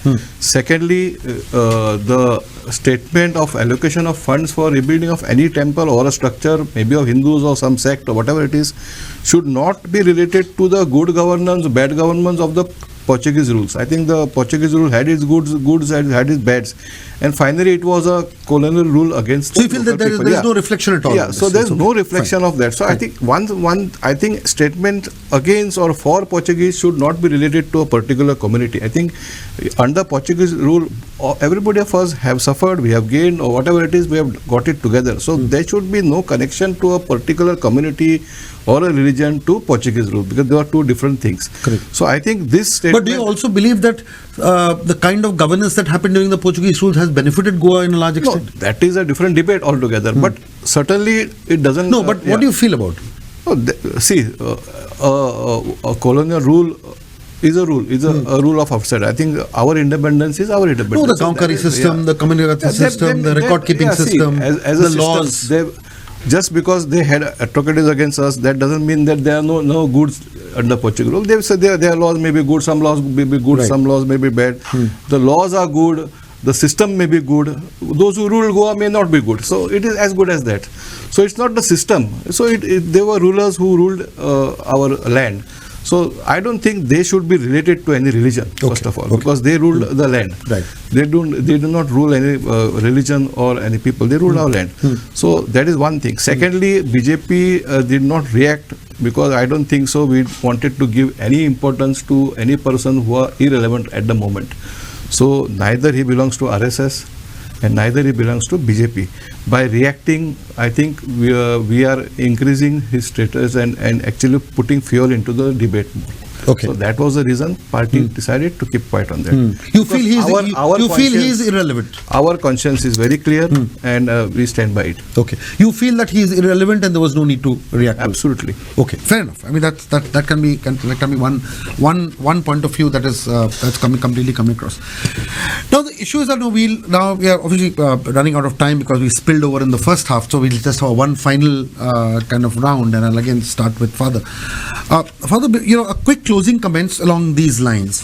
Secondly, the statement of allocation of funds for rebuilding of any temple or a structure, maybe of Hindus or some sect or whatever it is, should not be related to the good governance, bad governance of the Portuguese rules. I think the Portuguese rule had its goods and had its bads, and finally it was a colonial rule against. So you feel that there is no reflection at all? Yeah, so there is no reflection of that. So I think I think statement against or for Portuguese should not be related to a particular community. I think under Portuguese rule, everybody of us have suffered, we have gained, or whatever it is, we have got it together. So there should be no connection to a particular community or a religion to Portuguese rule, because they are two different things. Correct. So I think this statement. But do you also believe that the kind of governance that happened during the Portuguese rule has benefited Goa in a large No, extent? that is a different debate altogether. But certainly it doesn't. No, but what do you feel about? See, a colonial rule is a rule, a rule of outside. I think our independence is our independence. No, the So conquering that is- system, yeah. the community system, the record-keeping system, as the a laws. system, just because they had atrocities against us, that doesn't mean that there are no goods under Portuguese rule. They say their laws may be good, some laws may be good, Right. some laws may be bad. The laws are good, the system may be good. Those who rule Goa may not be good. So it is as good as that. So it's not the system. So there were rulers who ruled our land. So I don't think they should be related to any religion, first of all, because they ruled the land. Right. They do not rule any religion or any people. They rule our land. So that is one thing. Secondly, BJP did not react, because I don't think so. We wanted to give any importance to any person who are irrelevant at the moment. So neither he belongs to RSS and neither he belongs to BJP. By reacting, I think we are increasing his status and actually putting fuel into the debate more. Okay. So that was the reason party decided to keep quiet on that. You feel he's you feel conscience- he is irrelevant. Our conscience is very clear, and we stand by it. Okay. You feel that he is irrelevant and there was no need to react. to it. Absolutely. Okay, fair enough. I mean that can be one point of view that is that's completely coming across. Now the issue is that we are obviously running out of time because we spilled over in the first half, so we'll just have one final kind of round, and I'll again start with Father. Father, a quick closing comments along these lines,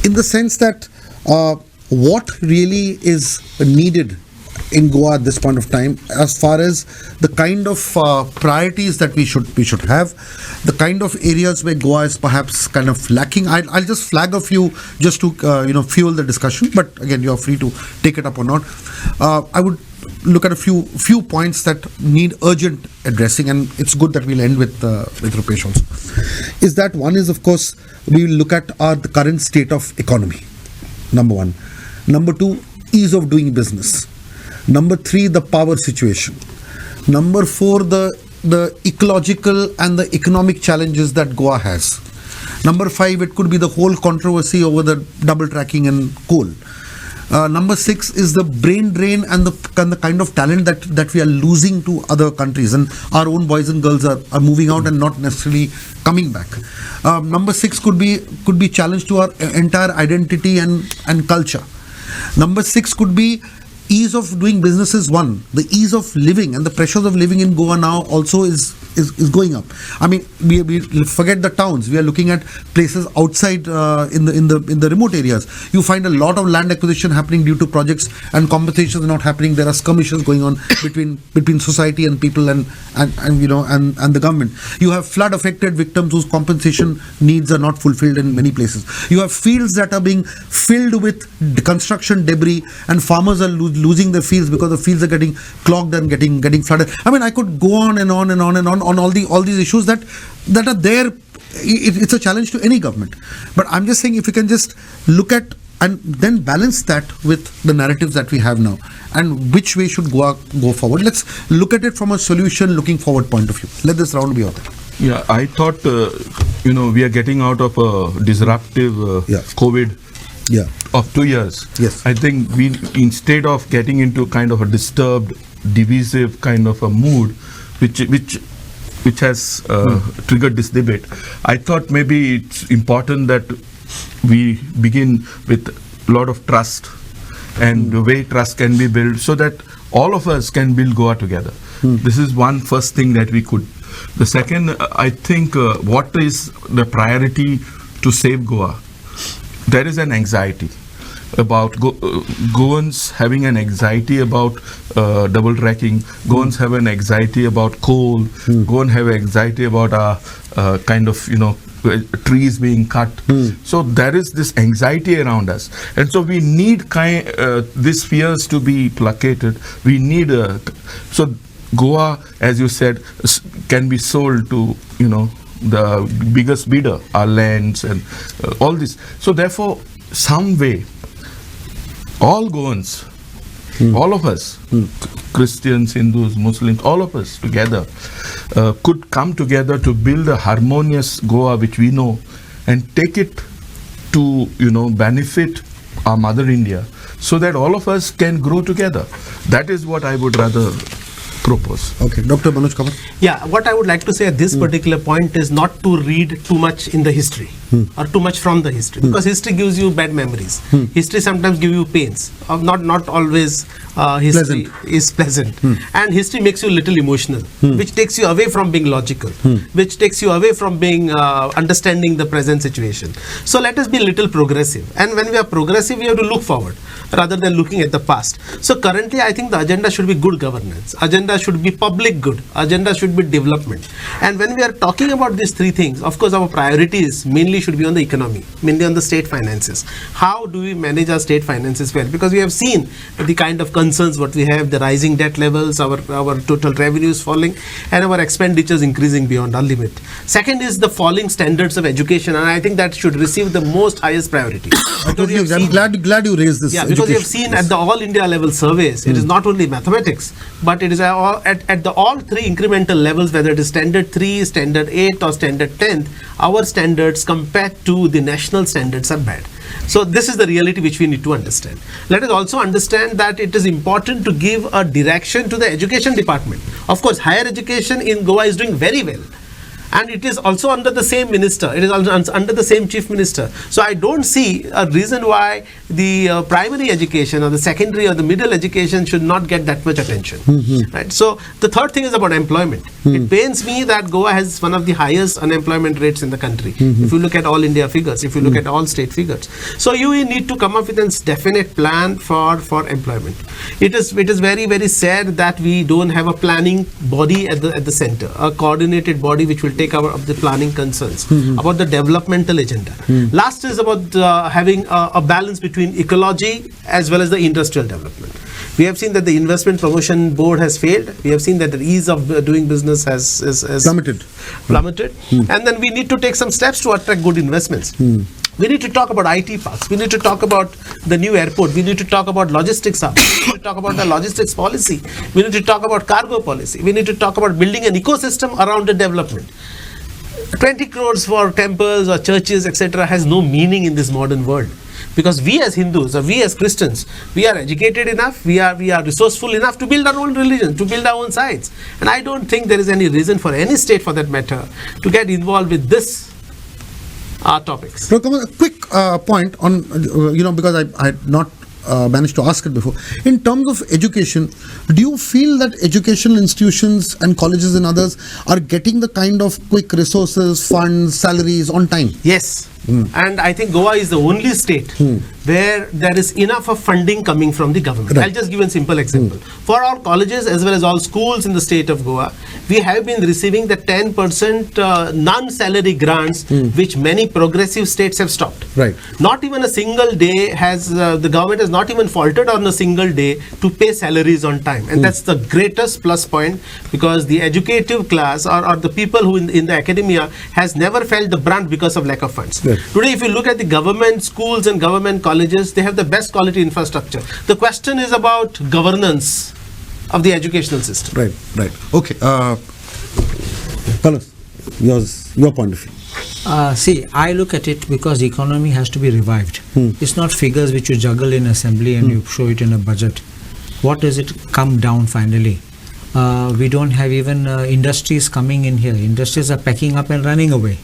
in the sense that what really is needed in Goa at this point of time, as far as the kind of priorities that we should have, the kind of areas where Goa is perhaps kind of lacking. I'll just flag a few just to fuel the discussion, but again you're free to take it up or not. I would look at a few points that need urgent addressing, and it's good that we'll end with Rupesh also. Is that one is, of course, we will look at the current state of economy, number one. Number two, ease of doing business. Number three, the power situation. Number four, the ecological and the economic challenges that Goa has. Number five, it could be the whole controversy over the double tracking and coal. Number six is the brain drain and the kind of talent that we are losing to other countries, and our own boys and girls are moving out and not necessarily coming back. Number six could be challenge to our entire identity and culture. Number six could be ease of doing business is one. The ease of living and the pressures of living in Goa now also is going up. I mean, we forget the towns. We are looking at places outside in the remote areas. You find a lot of land acquisition happening due to projects, and compensations are not happening. There are skirmishes going on between society and people and the government. You have flood affected victims whose compensation needs are not fulfilled in many places. You have fields that are being filled with construction debris, and farmers are losing their fields because the fields are getting clogged and getting flooded. I mean, I could go on and on and on and on all these issues that are there. It's a challenge to any government. But I'm just saying, if you can just look at and then balance that with the narratives that we have now, and which way should go forward. Let's look at it from a solution looking forward point of view. Let this round be over. Yeah, I thought we are getting out of a disruptive COVID of 2 years. Yes. I think we, instead of getting into kind of a disturbed, divisive kind of a mood, which has triggered this debate, I thought maybe it's important that we begin with a lot of trust, and the way trust can be built so that all of us can build Goa together. This is one first thing that we could. The second, I think, what is the priority to save Goa? There is an anxiety about Goans having an anxiety about double tracking. Goans have an anxiety about coal. Goans have anxiety about kind of trees being cut. So there is this anxiety around us, and so we need these fears to be placated. We need so Goa, as you said, can be sold to the biggest bidder, our lands and all this. So therefore, some way, all Goans, all of us, Christians, Hindus, Muslims, all of us together could come together to build a harmonious Goa which we know and take it to, benefit our mother India so that all of us can grow together. That is what I would rather propose. Okay, Dr. Manoj Kamath. Yeah, what I would like to say at this particular point is not to read too much in the history or too much from the history, because history gives you bad memories. History sometimes gives you pains. Not always history is pleasant. And history makes you a little emotional, which takes you away from being logical, which takes you away from being understanding the present situation. So let us be a little progressive. And when we are progressive, we have to look forward rather than looking at the past. So currently, I think the agenda should be good governance. Agenda should be public good. Agenda should be development. And when we are talking about these three things, of course, our priorities mainly should be on the economy, mainly on the state finances. How do we manage our state finances well? Because we have seen the kind of concerns what we have, the rising debt levels, our total revenues falling, and our expenditures increasing beyond our limit. Second is the falling standards of education, and I think that should receive the most highest priority. I'm glad you raised this. Yeah, because you have seen at the all India level surveys, it is not only mathematics, but it is at the all three incremental levels, whether it is standard 3, standard 8 or standard 10th, our standards compared to the national standards are bad. So this is the reality which we need to understand. Let us also understand that it is important to give a direction to the education department. Of course, higher education in Goa is doing very well. And it is also under the same minister. It is also under the same chief minister. So I don't see a reason why the primary education or the secondary or the middle education should not get that much attention. Right. So the third thing is about employment. It pains me that Goa has one of the highest unemployment rates in the country. If you look at all India figures, if you look at all state figures. So you need to come up with a definite plan for employment. It is very, very sad that we don't have a planning body at the center, a coordinated body which will take up the planning concerns, about the developmental agenda. Last is about having a balance between ecology as well as the industrial development. We have seen that the investment promotion board has failed. We have seen that the ease of doing business has plummeted. And then we need to take some steps to attract good investments. We need to talk about IT parks. We need to talk about the new airport. We need to talk about logistics hub. We need to talk about the logistics policy. We need to talk about cargo policy. We need to talk about building an ecosystem around the development. 20 crores for temples or churches, etc. has no meaning in this modern world. Because we as Hindus or we as Christians, we are educated enough, we are resourceful enough to build our own religion, to build our own sites. And I don't think there is any reason for any state for that matter to get involved with this topics. So, a quick point on, because I had not managed to ask it before. In terms of education, do you feel that educational institutions and colleges and others are getting the kind of quick resources, funds, salaries on time? Yes. And I think Goa is the only state where there is enough of funding coming from the government. Right. I'll just give a simple example. For all colleges as well as all schools in the state of Goa, we have been receiving the 10% non-salary grants which many progressive states have stopped. Right. Not even a single day has, the government has not even faltered on a single day to pay salaries on time. And that's the greatest plus point, because the educative class or the people who in the academia has never felt the brunt because of lack of funds. Right. Today, if you look at the government schools and government colleges, they have the best quality infrastructure. The question is about governance of the educational system. Right. Okay. Carlos, your point of view. See, I look at it because the economy has to be revived. It's not figures which you juggle in assembly and you show it in a budget. What does it come down finally? We don't have even industries coming in here. Industries are packing up and running away.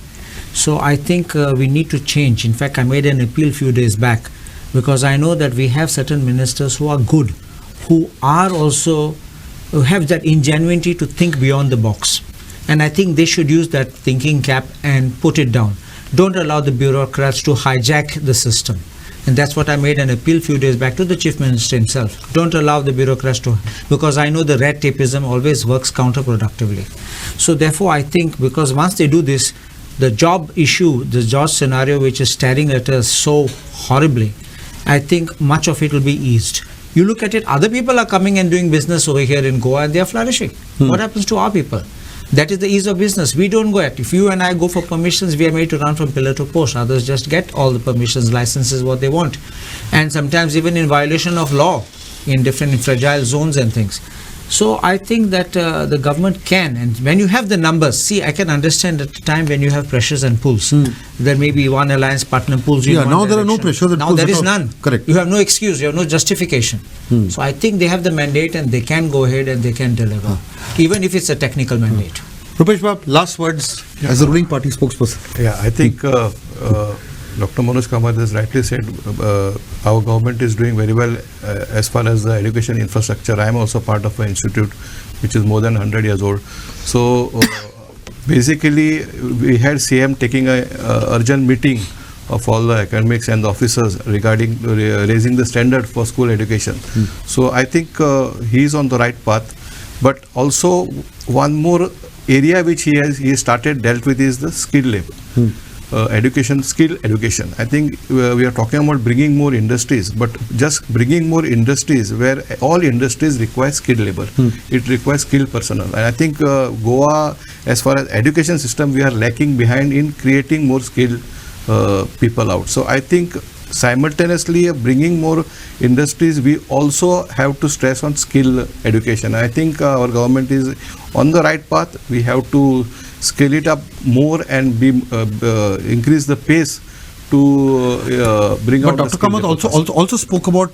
So I think we need to change. In fact, I made an appeal a few days back, because I know that we have certain ministers who are good, who have that ingenuity to think beyond the box. And I think they should use that thinking cap and put it down. Don't allow the bureaucrats to hijack the system. And that's what I made an appeal a few days back to the Chief Minister himself. Don't allow the bureaucrats to, because I know the red tapeism always works counterproductively. So therefore I think, because once they do this, the job issue, the job scenario which is staring at us so horribly, I think much of it will be eased. You look at it, other people are coming and doing business over here in Goa and they are flourishing. What happens to our people? That is the ease of business. We don't go at. If you and I go for permissions, we are made to run from pillar to post. Others just get all the permissions, licenses, what they want. And sometimes even in violation of law in different fragile zones and things. So I think that the government can, and when you have the numbers, see, I can understand at the time when you have pressures and pulls. There may be one alliance partner pulls you. Yeah, in now one there are no direction. pressures and Now pulls there at is all. none. Correct. You have no excuse. You have no justification. So I think they have the mandate and they can go ahead and they can deliver, even if it's a technical mandate. Rupesh Bab, last words as the ruling party spokesperson. Yeah, I think Dr. Manoj Kamath has rightly said our government is doing very well as far as the education infrastructure. I am also part of an institute which is more than 100 years old. So basically we had CM taking a urgent meeting of all the academics and the officers regarding raising the standard for school education. So I think he is on the right path. But also one more area which he started dealt with is the skill labor. Skill education. I think we are talking about bringing more industries, but just bringing more industries where all industries require skilled labor. It requires skilled personnel. And I think Goa, as far as education system, we are lacking behind in creating more skilled people out. So I think simultaneously bringing more industries, we also have to stress on skill education. I think our government is on the right path. We have to scale it up more and increase the pace to bring But out. Dr. Kamath also spoke about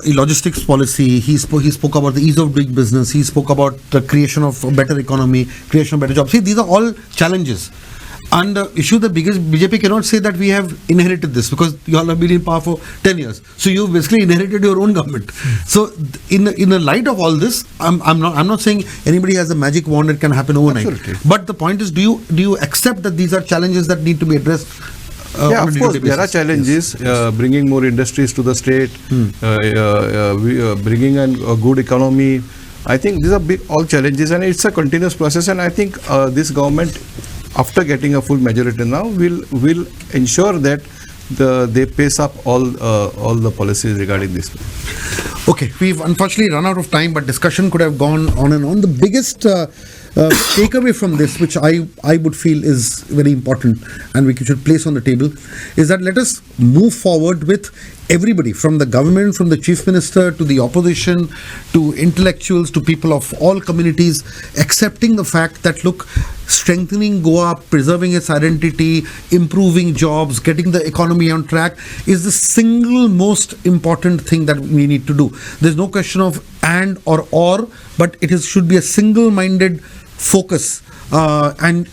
logistics policy. He spoke about the ease of doing business. He spoke about the creation of a better economy, creation of better jobs. See, these are all challenges. And the issue that BJP cannot say that we have inherited this, because you all have been in power for 10 years. So you basically inherited your own government. So in the light of all this, I'm not saying anybody has a magic wand that can happen overnight. Absolutely. But the point is, do you accept that these are challenges that need to be addressed? Yeah, of course, there are challenges. Yes. Bringing more industries to the state, bringing in a good economy. I think these are all challenges, and it's a continuous process. And I think this government, after getting a full majority now, will ensure that they pace up all the policies regarding this. Okay, we've unfortunately run out of time, but discussion could have gone on and on. The biggest takeaway from this, which I would feel is very important and we should place on the table, is that let us move forward with everybody, from the government, from the chief minister to the opposition, to intellectuals, to people of all communities, accepting the fact that, look, strengthening Goa, preserving its identity, improving jobs, getting the economy on track is the single most important thing that we need to do. There's no question of and or, but should be a single-minded focus. And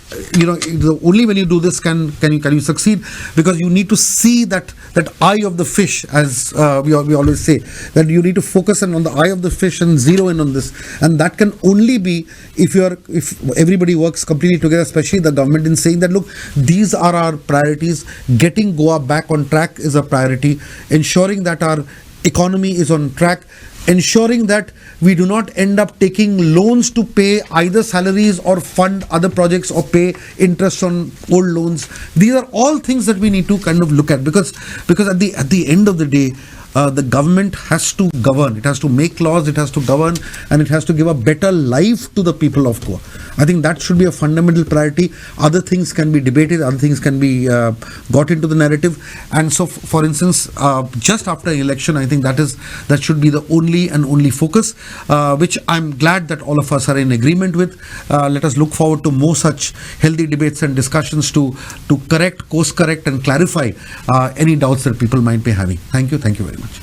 only when you do this can you succeed, because you need to see that eye of the fish, as we always say, that you need to focus on the eye of the fish and zero in on this, and that can only be if everybody works completely together, especially the government, in saying that, look, these are our priorities. Getting Goa back on track is a priority. Ensuring that our economy is on track. Ensuring that we do not end up taking loans to pay either salaries or fund other projects or pay interest on old loans. These are all things that we need to kind of look at, because at the end of the day, the government has to govern. It has to make laws, it has to govern, and it has to give a better life to the people of Goa. I think that should be a fundamental priority. Other things can be debated, other things can be got into the narrative. And so, for instance, just after an election, I think that should be the only focus, which I'm glad that all of us are in agreement with. Let us look forward to more such healthy debates and discussions to course correct and clarify any doubts that people might be having. Thank you very much.